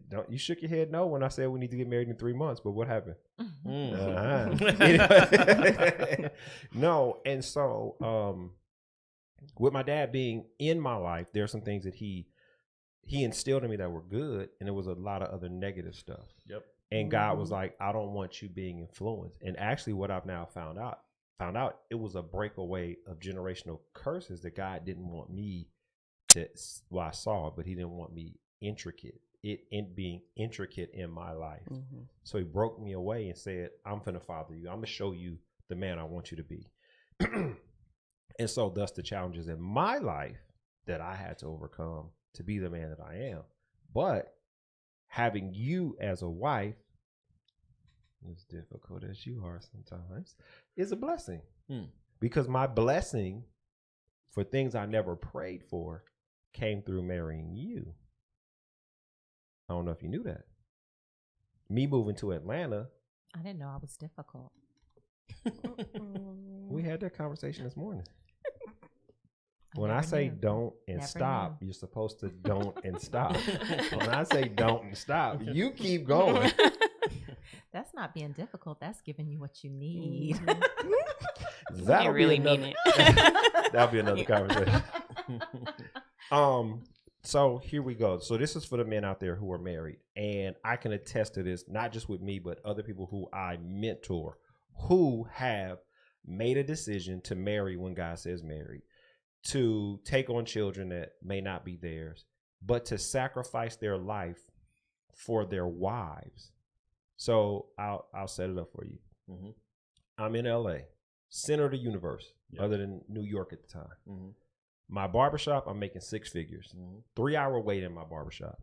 Don't you shook your head no when I said we need to get married in 3 months, but what happened? Anyway. No, and so with my dad being in my life, there are some things that he he instilled in me that were good, and there was a lot of other negative stuff. Yep. And God was like, I don't want you being influenced. And actually, what I've now found out it was a breakaway of generational curses that God didn't want me to. Well, I saw it, but He didn't want me being intricate in my life. So He broke me away and said, I'm finna father you. I'm gonna show you the man I want you to be. And so, thus, the challenges in my life that I had to overcome to be the man that I am. But having you as a wife, as difficult as you are sometimes, is a blessing. Because my blessing for things I never prayed for came through marrying you. I don't know if you knew that. Me moving to Atlanta. I didn't know I was difficult. We had that conversation this morning. When I say don't and stop, you're supposed to don't and stop. When I say don't and stop, you keep going. That's not being difficult. That's giving you what you need. That'll really be another, mean it. That'll be another conversation. So here we go. So this is for the men out there who are married, and I can attest to this, not just with me, but other people who I mentor who have made a decision to marry when God says marry, to take on children that may not be theirs, but to sacrifice their life for their wives. So I'll set it up for you. I'm in LA, center of the universe, other than New York at the time. My barbershop, I'm making 6 figures. 3-hour wait in my barbershop.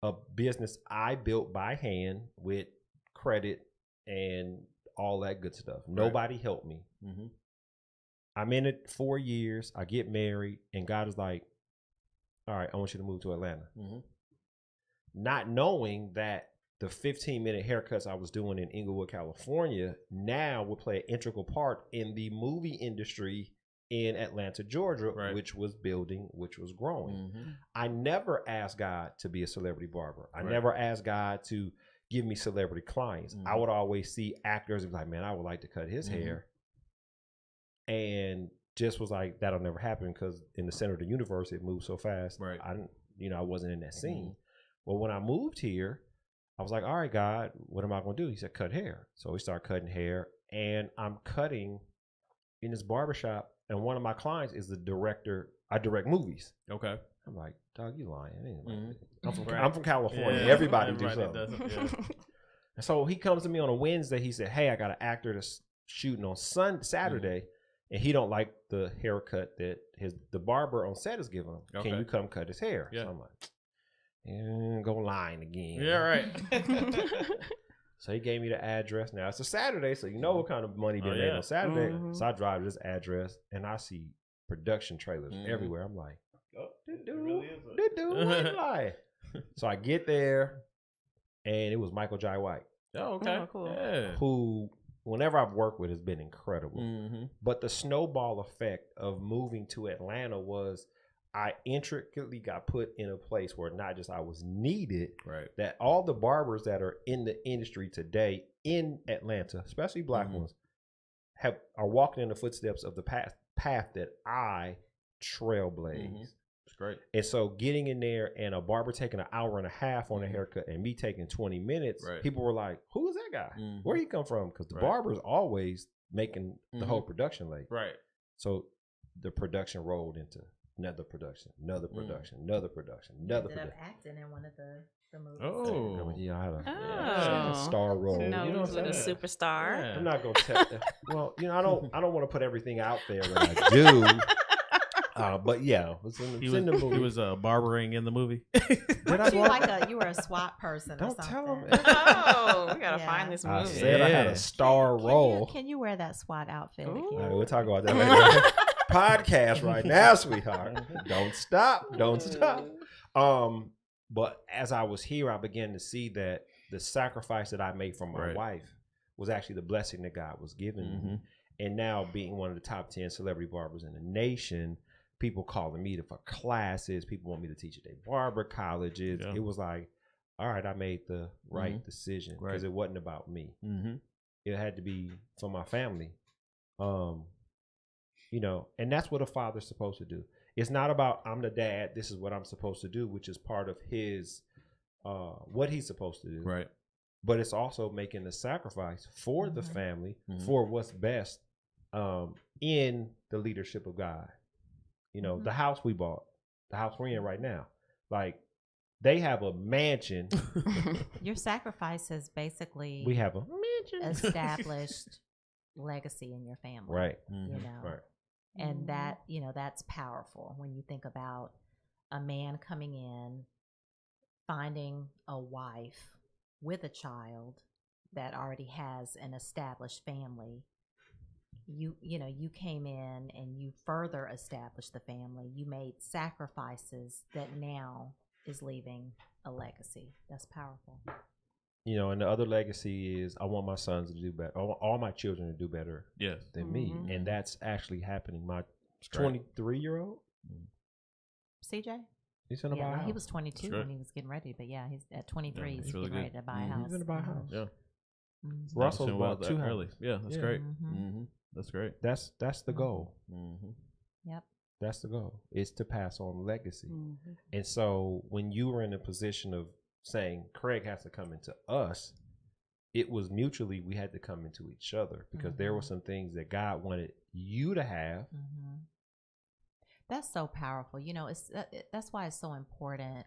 A business I built by hand with credit and all that good stuff. Nobody helped me. I'm in it 4 years. I get married, and God is like, all right, I want you to move to Atlanta. Not knowing that the 15-minute haircuts I was doing in Inglewood, California, now will play an integral part in the movie industry in Atlanta, Georgia, which was building, which was growing. I never asked God to be a celebrity barber. I never asked God to give me celebrity clients. I would always see actors and be like, man, I would like to cut his hair. And just was like, that'll never happen because in the center of the universe, it moves so fast. I didn't, I wasn't in that scene. Well, when I moved here, I was like, all right, God, what am I going to do? He said, cut hair. So we started cutting hair, and I'm cutting in this barbershop. And one of my clients is the director. I direct movies. Okay. I'm like, dog, you lying. It ain't like I'm from California. Yeah, everybody do something. And so he comes to me on a Wednesday. He said, hey, I got an actor that's shooting on Saturday, and he don't like the haircut that the barber on set is giving him. Okay. Can you come cut his hair? So I'm like, go lying again. Yeah, right. So he gave me the address. Now it's a Saturday, so you know what kind of money they made on Saturday. So I drive to this address, and I see production trailers everywhere. I'm like, this dude, what lie? So I get there, and it was Michael Jai White. Oh, okay. Oh, cool. Yeah. Who, whenever I've worked with, has been incredible. But the snowball effect of moving to Atlanta was I intricately got put in a place where not just I was needed, that all the barbers that are in the industry today in Atlanta, especially black ones, are walking in the footsteps of the path that I trailblaze. It's great. And so getting in there and a barber taking an hour and a half on a haircut and me taking 20 minutes, people were like, who is that guy? Where he come from? Because the barber's always making the whole production late. So the production rolled into another production, another production, another production, another production. Acting in one of the movies. Oh, yeah, I had a star role. No, you know what I'm saying? A superstar. Yeah. I'm not gonna tell. Well, I don't want to put everything out there that I do. But yeah, it's in the movie. He was barbering in the movie. You were a SWAT person. Don't or something. tell him. Oh, we gotta find this movie. I said I had a star role. Can you wear that SWAT outfit again? All right, we'll talk about that later. Podcast right now, sweetheart. Don't stop. But as I was here, I began to see that the sacrifice that I made for my wife was actually the blessing that God was giving me. And now being one of the top 10 celebrity barbers in the nation, people calling me for classes, people want me to teach at their barber colleges. It was like, all right, I made the right decision because it wasn't about me. It had to be for my family. And that's what a father's supposed to do. It's not about I'm the dad. This is what I'm supposed to do, which is part of his what he's supposed to do. Right. But it's also making the sacrifice for the family for what's best in the leadership of God. You know, the house we bought, the house we're in right now, like they have a mansion. Your sacrifice has basically We have a mansion. established legacy in your family. Right. You know, Right. and that, you know, that's powerful when you think about a man coming in, finding a wife with a child that already has an established family. You know, you came in and you further established the family. You made sacrifices that now is leaving a legacy. That's powerful. You know, and the other legacy is I want my sons to do better. I want all my children to do better Yes. than me. And that's actually happening. My 23-year-old, CJ? he's going to buy a house. He was 22 when he was getting ready, but yeah, he's at 23. Yeah, he's really getting ready good. to buy a house. He's going to buy a house. Yeah. Russell's Doing bought that 2 early. houses. Yeah, that's Yeah. great. That's great. That's the goal. Yep. That's the goal. Is to pass on legacy. And so when you were in a position of saying Craig has to come into us, it was mutually we had to come into each other because there were some things that God wanted you to have. That's so powerful. You know, it's that's why it's so important,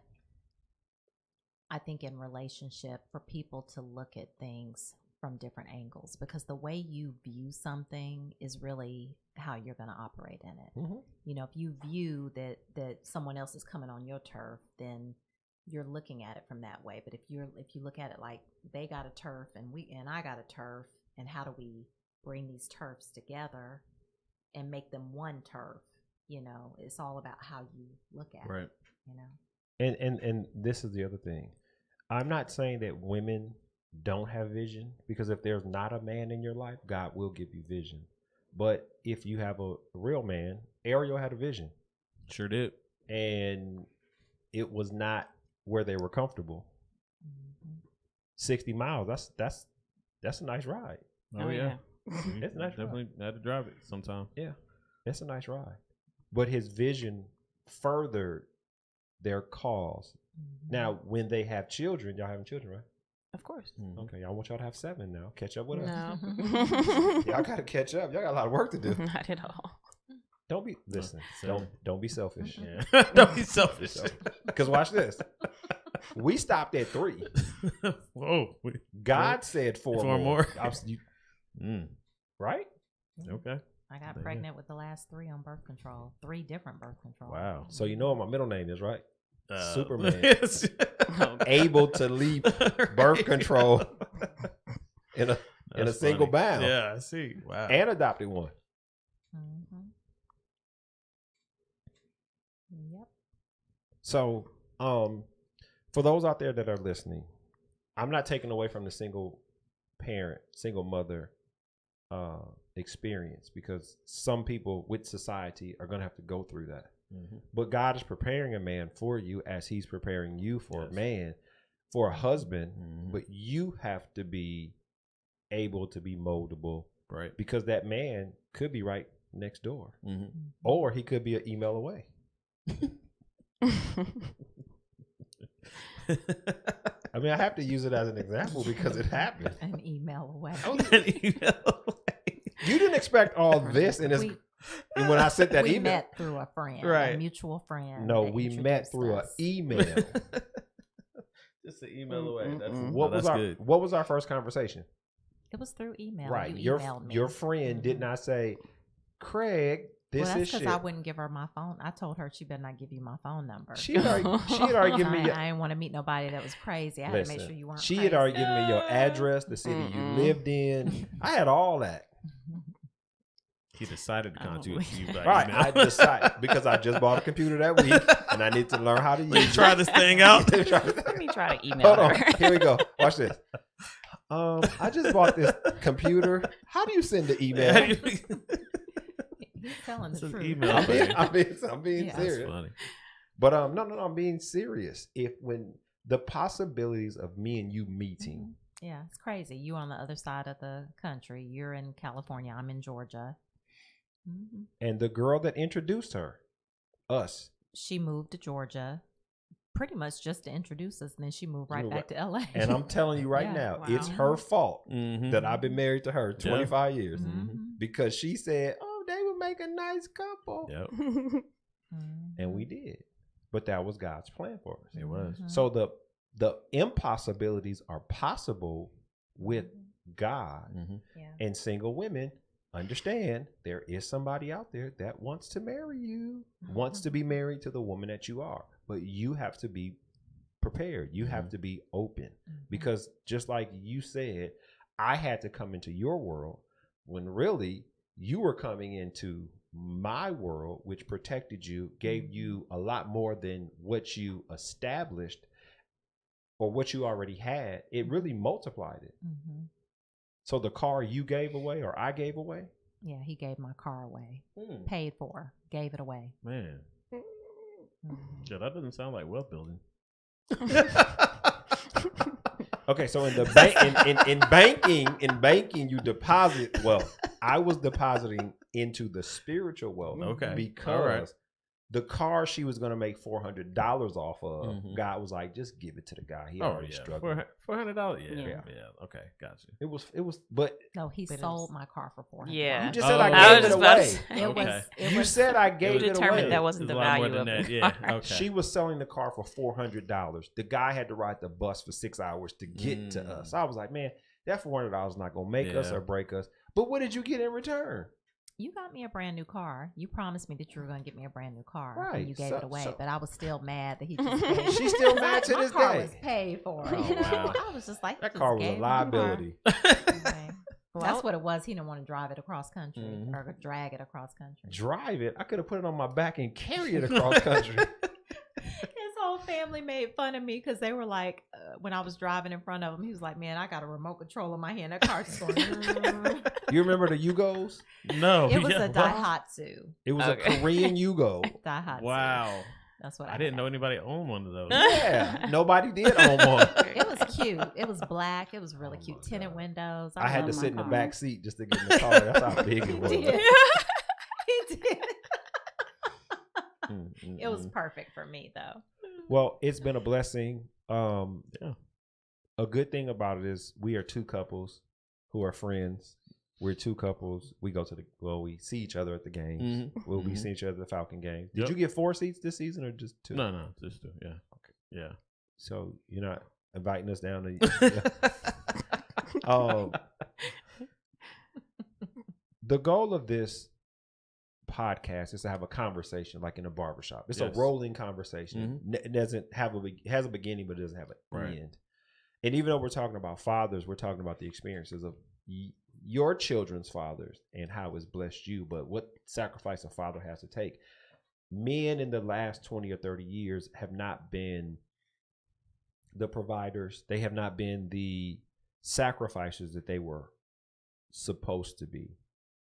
I think, in relationship for people to look at things from different angles, because the way you view something is really how you're going to operate in it. You know, if you view that someone else is coming on your turf, then you're looking at it from that way. But if you look at it like they got a turf and I got a turf, and how do we bring these turfs together and make them one turf? You know, it's all about how you look at it. You know, And this is the other thing. I'm not saying that women don't have vision, because if there's not a man in your life, God will give you vision. But if you have a real man, Ariel had a vision. Sure did. And it was not where they were comfortable. 60 miles, that's a nice ride. Oh, yeah. It's a nice Definitely had to drive it sometime. Yeah, it's a nice ride. But his vision furthered their cause. Now, when they have children, y'all having children, right? Of course. Okay, I want y'all to have 7 now. Catch up with us. No. Y'all got to catch up. Y'all got a lot of work to do. Not at all. Don't be don't be selfish. Yeah. Don't be selfish. Because watch this. We stopped at 3. Whoa. God said 4 more. Right? Okay. I got pregnant with the last 3 on birth control. 3 different birth control. Wow. So you know what my middle name is, right? Superman. Yes. Able to leave birth control in a single bound. Yeah, I see. Wow. And adopted one. Yep. So, for those out there that are listening, I'm not taking away from the single parent, single mother experience, because some people with society are going to have to go through that. But God is preparing a man for you as he's preparing you for a man, for a husband. But you have to be able to be moldable, right? Because that man could be right next door, or he could be an email away. I mean, I have to use it as an example because it happened. An email away. You didn't expect all this in this. And when I sent that we email, met through a friend, right? A mutual friend. No, we met through an email. Just an email away. What was our first conversation? It was through email. Right. You emailed me. Your friend did not say, Craig, this is shit. Because I wouldn't give her my phone. I told her she better not give you my phone number. She had already given me. I didn't want to meet nobody that was crazy. I had to make sure you weren't. She crazy. had already given me your address, the city you lived in. I had all that. He decided to contact you by right, email. I decided because I just bought a computer that week and I need to learn how to use it. Try this thing out. Let me try to email her. Hold on. Here we go. Watch this. I just bought this computer. How do you send the email? He's telling the truth. Email, I'm being serious. That's funny. But no, I'm being serious. When the possibilities of me and you meeting. Yeah, it's crazy. You on the other side of the country. You're in California. I'm in Georgia. And the girl that introduced her, us. She moved to Georgia pretty much just to introduce us, and then she moved right back to LA. And I'm telling you right Yeah. now, Wow. it's her fault Mhm. that I've been married to her 25 years Mhm. because she said, "Oh, they would make a nice couple," Yep. Mhm. and we did. But that was God's plan for us. It was. Mhm. So the impossibilities are possible with God. Mhm. Yeah. And single women understand there is somebody out there that wants to marry you, wants to be married to the woman that you are. But you have to be prepared. You have to be open. Because just like you said, I had to come into your world when really you were coming into my world, which protected you, gave you a lot more than what you established or what you already had. It really multiplied it. Mhm. So the car you gave away or I gave away? Yeah, he gave my car away. Paid for, gave it away. Man. Mhm. Yeah, that doesn't sound like wealth building. Okay, so in the in banking, you deposit wealth. I was depositing into the spiritual wealth. Okay. Because All right. the car she was going to make $400 off of, God was like, just give it to the guy. He already struggled. $400. Yeah. Yeah. Yeah. Okay. Gotcha. It was, but No, he But it sold was- my car for $400. Yeah. you just said I Oh. I gave was it just about to away. say. It Okay. was. It You was, said I You gave it determined away. that wasn't It's the a lot more value than of that. the Yeah. car. Okay. She was selling the car for $400. The guy had to ride the bus for 6 hours to get to us. I was like, man, that $400 is not going to make us Yeah. or break us. But what did you get in return? You got me a brand new car. You promised me that you were going to get me a brand new car. Right. And you gave So- it away. so- But I was still mad that he just paid. She's still mad to My this car day. was paid for. Oh, You know? wow. I was just like, That just car was a gave my car. liability. Okay. Well, That's what it was. He didn't want to drive it across country Mhm. or drag it across country. Drive it. I could have put it on my back and carry it across country. His whole family made fun of me because they were like, when I was driving in front of him, he was like, man, I got a remote control in my hand. That car's just going. You remember the Yugos? No. It was yeah, a what? Daihatsu. It was Okay. a Korean Yugo. Daihatsu. Wow. That's what I I didn't had. know anybody owned one of those. Yeah, nobody did own one. It was cute. It was black. It was really Oh cute. my Tinted God. windows. I had love to my sit in the car. back seat just to get in the car. That's how big it was. He did. He did. It was perfect for me, though. Well, it's been a blessing. Yeah. A good thing about it is we are two couples who are friends. We're two couples. We go to we see each other at the games. Mhm. We'll be Mhm. seeing each other at the Falcon games. Did Yep. you get 4 seats this season or just 2? No, just two. Yeah. Okay. Yeah. So you're not inviting us down to. The goal of this podcast is to have a conversation like in a barbershop. It's Yes. a rolling conversation. It doesn't have it has a beginning, but it doesn't have an Right. end. And even though we're talking about fathers, we're talking about the experiences of your children's fathers and how it's blessed you, but what sacrifice a father has to take. Men in the last 20 or 30 years have not been the providers. They have not been the sacrifices that they were supposed to be.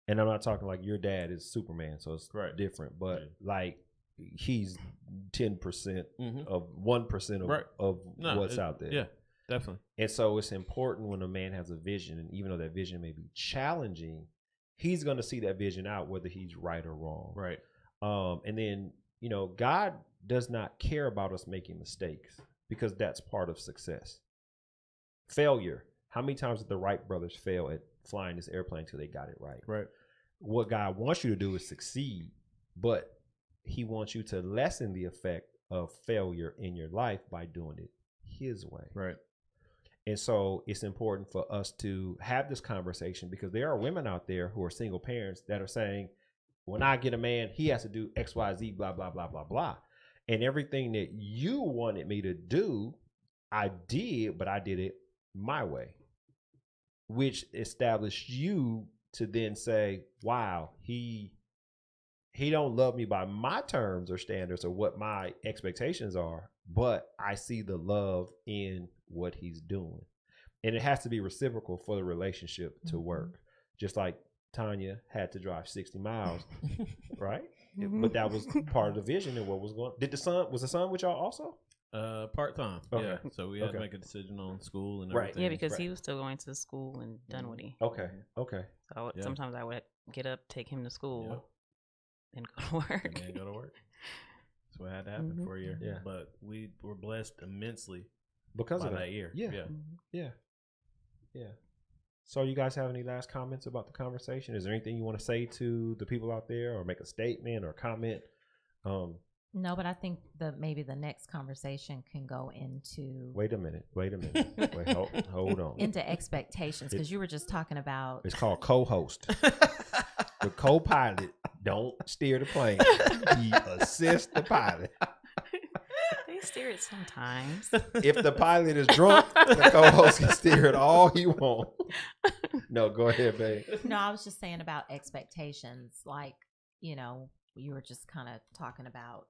And I'm not talking like your dad is Superman, so it's Right. different, but Yeah. like he's 10% Mhm. of 1% of, Right. of No, what's out there. Yeah, definitely. And so it's important when a man has a vision, and even though that vision may be challenging, he's going to see that vision out, whether he's right or wrong. Right. And then, God does not care about us making mistakes because that's part of success. Failure. How many times did the Wright brothers fail at flying this airplane until they got it right? Right. What God wants you to do is succeed, but he wants you to lessen the effect of failure in your life by doing it his way. Right. And so it's important for us to have this conversation because there are women out there who are single parents that are saying, when I get a man, he has to do X, Y, Z, blah, blah, blah, blah, blah. And everything that you wanted me to do, I did, but I did it my way, which established you to then say, wow, he don't love me by my terms or standards or what my expectations are, but I see the love in what he's doing. And it has to be reciprocal for the relationship to work. Just like Tanya had to drive 60 miles, right? But that was part of the vision and what was going on. Was the son with y'all also? Part time. Okay. Yeah. So we had Okay. to make a decision on school and Right. everything. Yeah, because Right. he was still going to school in Dunwoody. Okay. Okay. So Yeah. sometimes I would get up, take him to school, Yep. and go to work. And then go to work. That's what had to happen for a year. Yeah. But we were blessed immensely because by of that year. Yeah. Yeah. So you guys have any last comments about the conversation? Is there anything you want to say to the people out there, or make a statement or comment? No, but I think maybe the next conversation can go into Wait a minute. Wait, hold on. into expectations, because you were just talking about It's called co-host. The co-pilot don't steer the plane. He assists the pilot. They steer it sometimes. If the pilot is drunk, the co-host can steer it all he wants. No, go ahead, babe. No, I was just saying about expectations. Like, you were just kind of talking about,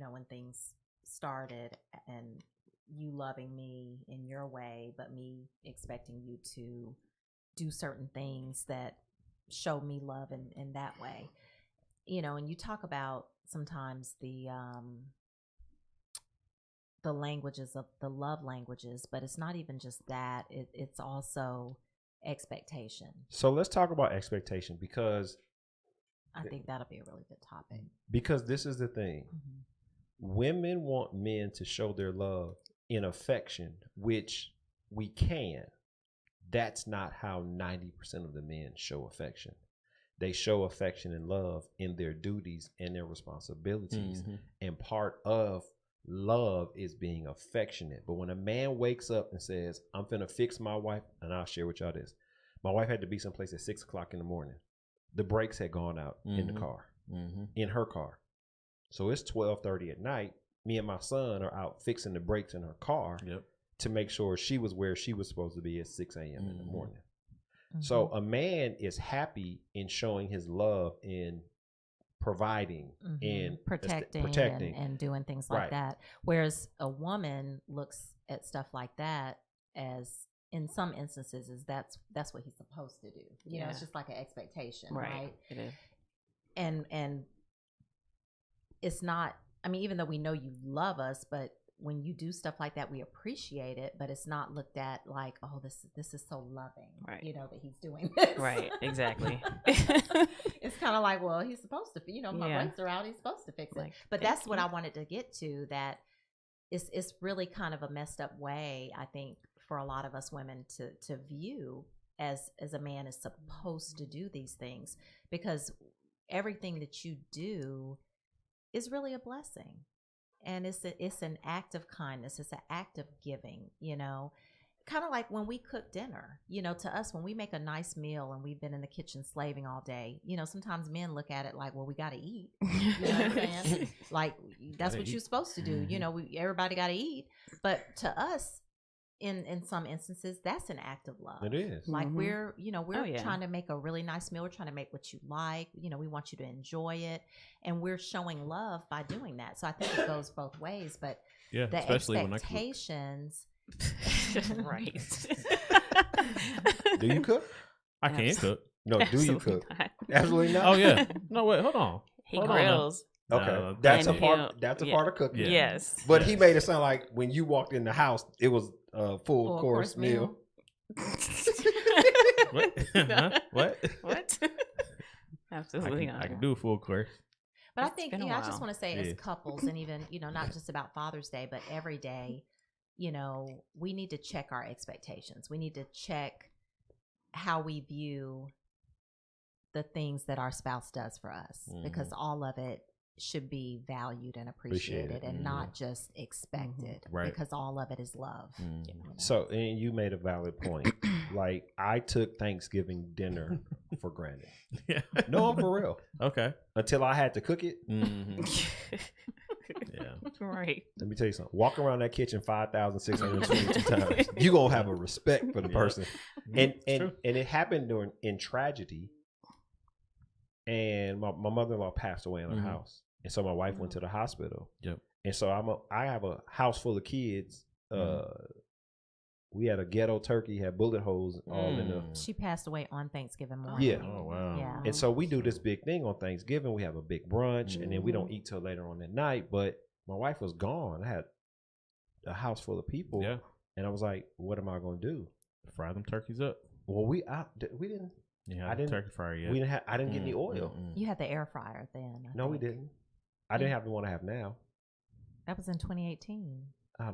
when things started and you loving me in your way, but me expecting you to do certain things that show me love in that way. And you talk about sometimes the languages of the love languages, but it's not even just that. It's also expectation. So let's talk about expectation, because I think that'll be a really good topic. Because this is the thing. Mm-hmm. Women want men to show their love in affection, which we can. That's not how 90% of the men show affection. They show affection and love in their duties and their responsibilities. Mm-hmm. And part of love is being affectionate. But when a man wakes up and says, I'm finna fix my wife, and I'll share with y'all this. My wife had to be someplace at 6 o'clock in the morning. The brakes had gone out in the car, in her car. So it's 12:30 at night. Me and my son are out fixing the brakes in her car to make sure she was where she was supposed to be at 6 a.m. in the morning. Mm-hmm. So a man is happy in showing his love in providing and protecting and doing things like Right. that. Whereas a woman looks at stuff like that as, in some instances, is that's what he's supposed to do. It's just like an expectation, right? It is. And it's not, I mean, even though we know you love us, but when you do stuff like that, we appreciate it, but it's not looked at like, oh, this is so loving, right? That he's doing this. Right, exactly. It's kind of like, well, he's supposed to, my brakes are out, he's supposed to fix it. Like, but that's what I wanted to get to, that it's really kind of a messed up way, I think, for a lot of us women to view as a man is supposed to do these things, because everything that you do is really a blessing. And it's an act of kindness. It's an act of giving, kind of like when we cook dinner, to us, when we make a nice meal and we've been in the kitchen slaving all day, sometimes men look at it like, well, we got to eat. You know what I'm saying? Like, that's what you're supposed to do. Everybody got to eat. But to us, in some instances, that's an act of love. It is. Like we're yeah. trying to make a really nice meal. We're trying to make what you like. We want you to enjoy it, and we're showing love by doing that. So I think it goes both ways. But yeah, the especially expectations, right? Do you cook? I can't cook. No, do you cook? Not. Absolutely not. Oh yeah. No, wait, hold on. He Hold on now. grills. Okay, No, that's a and part. he'll- That's a yeah. part of cooking. Yeah. Yes. But he made it sound like when you walked in the house, it was a full course course meal. What? Huh? What? What? I Absolutely can, not. I can do a full course. But I It's think, been a I just while. want to say, Yeah. as couples, and even, not just about Father's Day, but every day, we need to check our expectations. We need to check how we view the things that our spouse does for us, because all of it should be valued and appreciated and not just expected, Right. because all of it is love. So, and you made a valid point. Like, I took Thanksgiving dinner for granted. Yeah. No, I'm for real. Okay. Until I had to cook it. Mm-hmm. Yeah. Right. Let me tell you something. Walk around that kitchen 5,622 times. You gonna have a respect for the Yeah. person. And True. and it happened in tragedy. And my mother-in-law passed away in her house, and so my wife went to the hospital. Yep. And so I have a house full of kids. We had a ghetto turkey, had bullet holes all in the. She passed away on Thanksgiving morning. Yeah. Oh wow. Yeah. And so we do this big thing on Thanksgiving. We have a big brunch, and then we don't eat till later on that night. But my wife was gone. I had a house full of people, Yeah. and I was like, "What am I going to do?" Fry them turkeys up. Well, we didn't. Yeah. I didn't- turkey fryer yet. We didn't. I didn't get any oil. You had the air fryer then. I No, we think. didn't. I didn't have the one I have now. That was in 2018. Yeah, I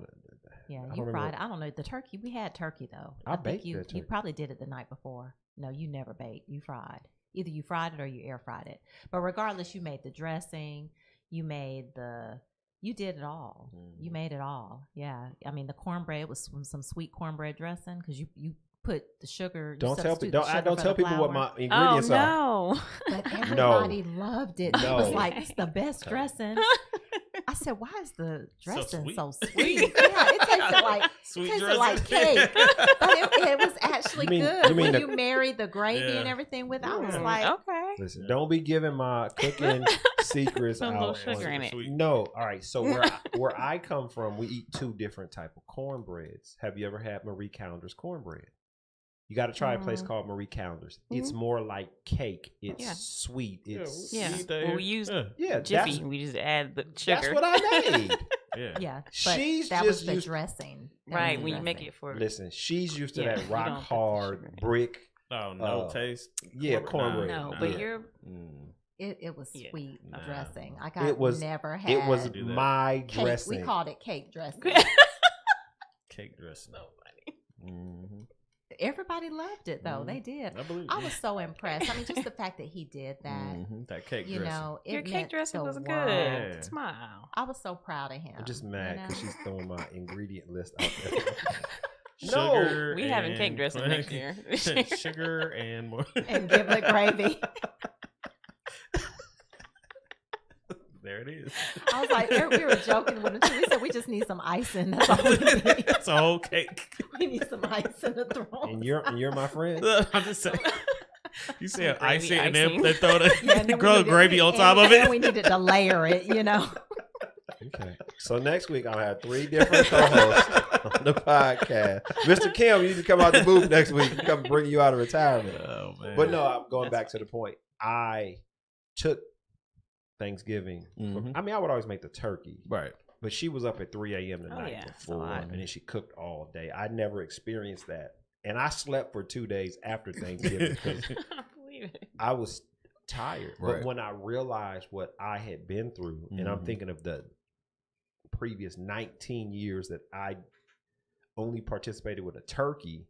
you don't fried. remember. I don't know the turkey. We had turkey though. I think baked you that turkey. you probably did it the night before. No, you never baked. You fried. Either you fried it or you air fried it. But regardless, you made the dressing. You made the. You did it all. You made it all. Yeah. I mean, the cornbread was some sweet cornbread dressing because you put the sugar. You Don't tell substitute people. the sugar Don't for tell the people what flour. my ingredients are. no. But everybody loved it. It No. was like it's the best dressing. I said, "Why is the dressing sweet. so sweet?" Yeah, it tasted like Sweet tasted dressing. like cake, but it was actually You mean- good you mean when the- you married the gravy and Yeah. everything with. I was Yeah. like, Okay. Listen, don't be giving my cooking secrets Some out. little sugar on- in it. Sweet. No, all right. So where I come from, we eat two different type of cornbreads. Have you ever had Marie Callender's cornbread? You got to try a place called Marie Callender's. It's more like cake. It's Yeah. sweet. It's Yeah. Eat that Well, here. we use yeah. Jiffy. We just add the sugar. That's what I made. Yeah. yeah, but She's that was just the used- dressing. That Right. was the When you make dressing. it for. Listen, she's used to Yeah, that you rock don't put the hard sugar in. brick. Oh, no Uh, taste. Yeah, cornbread. No, Nah. but Yeah. you're. Mm. It was Yeah. sweet Nah. dressing. Like I It was- never had. It was Do that. my cake. dressing. We called it cake dressing. Cake dressing. So funny. Mhm. Everybody loved it though. Mhm. They did. I believe I you. was so impressed. I mean, just the fact that he did that. Mhm. That cake You dressing. know, it Your cake meant dressing the was good. world. Yeah. Smile. I was so proud of him. I'm just you mad know? because she's throwing my ingredient list out there. Sugar We having cake and- dressing next year. Sugar and more. And give it gravy. There it is. I was like, we were joking with him too. We said we just need some icing. That's all we need. It's a whole cake. We need some icing to throw. and you're my friend. I'm just saying. You said Gravy icing and then icing. they throw Yeah, and the then we grilled needed- gravy on top of and it. we needed to layer it, you know. Okay. So next week I'll have 3 different co-hosts on the podcast. Mr. Kim, you need to come out the booth next week. Come bring you out of retirement. Oh man. But no, I'm going back to the point. I took Thanksgiving. Mhm. I mean, I would always make the turkey, Right. but she was up at 3 a.m. the Oh, night yeah, it's a before, lot. and then she cooked all day. I never experienced that, and I slept for 2 days after Thanksgiving because I believe it. I was tired. Right. But when I realized what I had been through, and I'm Mhm. thinking of the previous 19 years that I only participated with a turkey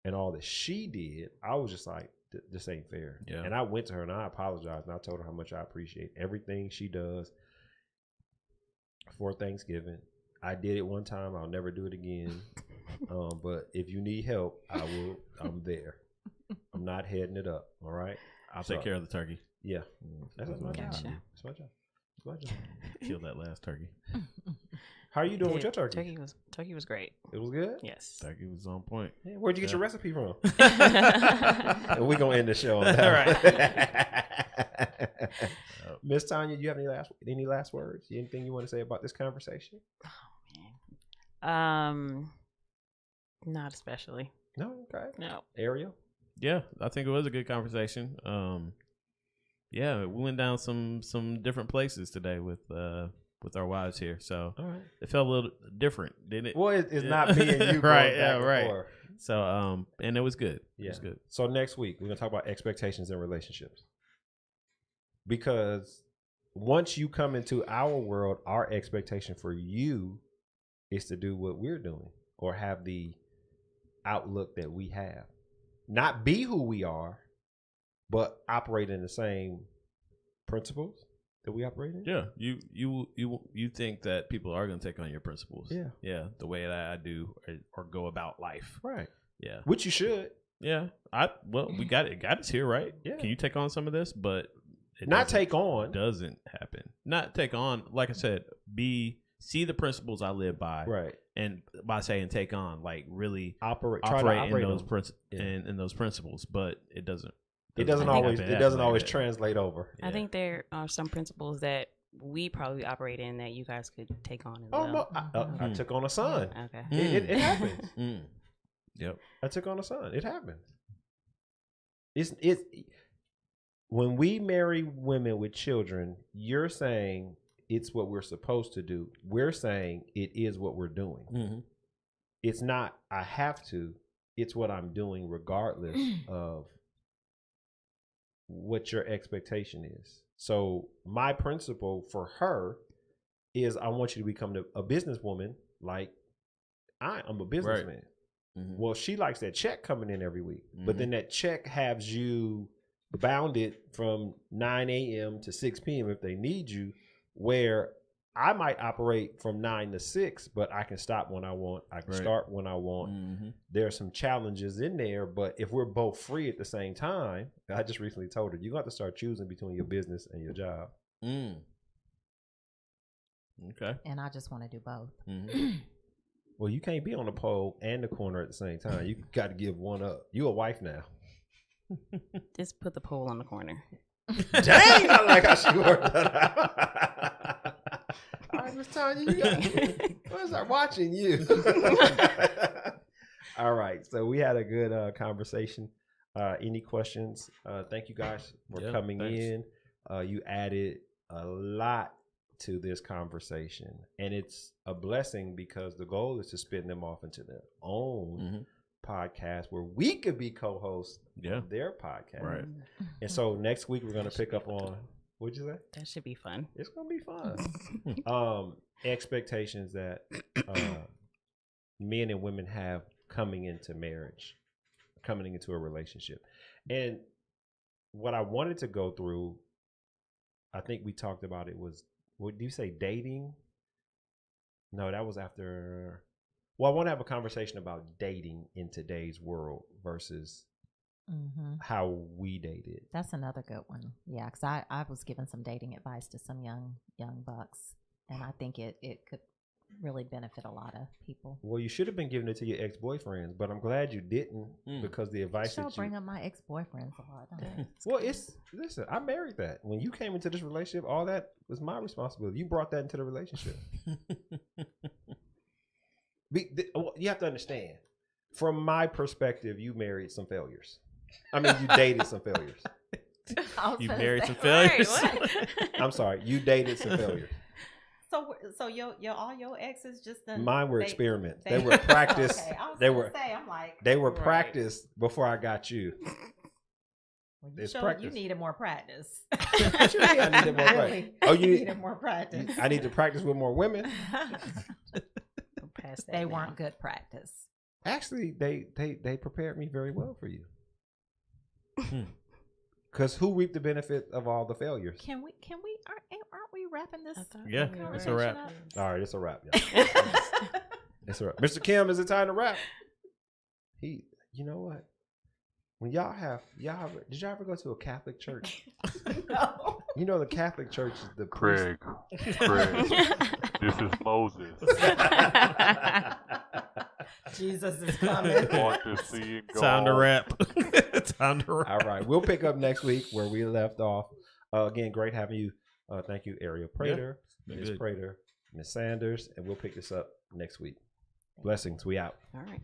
and all that she did, I was just like, this ain't fair. Yeah. And I went to her and I apologized and I told her how much I appreciate everything she does for Thanksgiving. I did it one time. I'll never do it again. But if you need help, I'm there. I'm not heading it up. All right. I'll take care of the turkey. Yeah. That's my job. Gotcha. That's my job. That's my job. Kill that last turkey. How are you doing with your turkey? Turkey was great. It was good? Yes. Turkey was on point. Yeah, where'd you get Yeah. your recipe from? I And we're going to end the show on All that. Miss Tanya, do you have any last words? Anything you want to say about this conversation? Not especially. No? Okay. No. Ariel? Yeah, I think it was a good conversation. Yeah, we went down some different places today with our wives here, so All right. it felt a little different, didn't it? Well, it's Yeah. not me and you. Right, going yeah, back and right. forth. So and it was good. It Yeah. was good. So next week, we're going to talk about expectations in relationships. Because once you come into our world, our expectation for you is to do what we're doing or have the outlook that we have. Not be who we are, but operate in the same principles that we operate in. Yeah, you think that people are going to take on your principles? Yeah. The way that I do or go about life. Right. Yeah, Which you should. yeah. We got us here, right? Yeah. Can you take on some of this? But it Not doesn't- take on. doesn't happen. Not take on. Like I said, see the principles I live by, Right. and by saying take on, like really Try to operate in those them. Yeah. in those principles. But it doesn't. It doesn't I think- always. happen It doesn't like always that. translate over. I Yeah. think there are some principles that we probably operate in that you guys could take on as Oh, well. no, I Mhm. took on a son. Okay. It happens. Mm. Yep. I took on a son. It happens. It's when we marry women with children, you're saying it's what we're supposed to do. We're saying it is what we're doing. Mhm. It's not I have to. It's what I'm doing regardless of what your expectation is. So my principle for her is I want you to become a businesswoman like I'm a businessman. Mhm. Well, she likes that check coming in every week, but then that check has you bounded from 9 a.m. to 6 p.m. if they need you, where I might operate from 9 to 6, but I can stop when I want. I can start when I want. There are some challenges in there, but if we're both free at the same time, I just recently told her, you got to start choosing between your business and your job. Okay. And I just want to do both. Well, you can't be on the pole and the corner at the same time. You got to give one up. You a wife now. Just put the pole on the corner. Dang, I like how she worked that out. I was telling you, I was watching you. All right, so we had a good conversation. Any questions? Thank you guys for coming in. You added a lot to this conversation, and it's a blessing because the goal is to spin them off into their own podcast where we could be co-hosts of their podcast. Right. And so next week we're going to pick up on, what'd you say? That should be fun. It's going to be fun. Expectations that men and women have coming into marriage, coming into a relationship. And what I wanted to go through, I think we talked about it was, what do you say, dating? No, that was after. Well, I want to have a conversation about dating in today's world versus how we dated. That's another good one. Yeah, because I was giving some dating advice to some young bucks, and I think it could really benefit a lot of people. Well, you should have been giving it to your ex-boyfriends, but I'm glad you didn't because the advice that you bring up my ex-boyfriends a lot. Don't Well, listen, I married that. When you came into this relationship, all that was my responsibility. You brought that into the relationship. You have to understand, from my perspective, you married some failures. I mean, you dated some failures. You married some failures. I'm sorry, you dated some failures. So your all your exes just done. Mine were experiments. They were practice. Okay, I was they gonna were. say, I'm like, they were practice before I got you. Well, It's you practice. needed more practice. What you mean I needed more practice? Really, Oh, you needed more practice. I need to practice with more women. They weren't good practice. Actually, they prepared me very well for you. Because who reaped the benefit of all the failures? Can we aren't we wrapping this? Yeah, it's a wrap. up? All right, it's a wrap. Yeah. It's a wrap. Mr. Kim, is it time to wrap? You know what? When did y'all ever go to a Catholic church? No. You know the Catholic Church is the Craig, this is Moses. Jesus is coming. Want to see it go Time to on. wrap. Time to wrap. All right, we'll pick up next week where we left off. Again, great having you. Thank you, Ariel Prater, Ms. Prater, Ms. Sanders, and we'll pick this up next week. Blessings. We out. All right.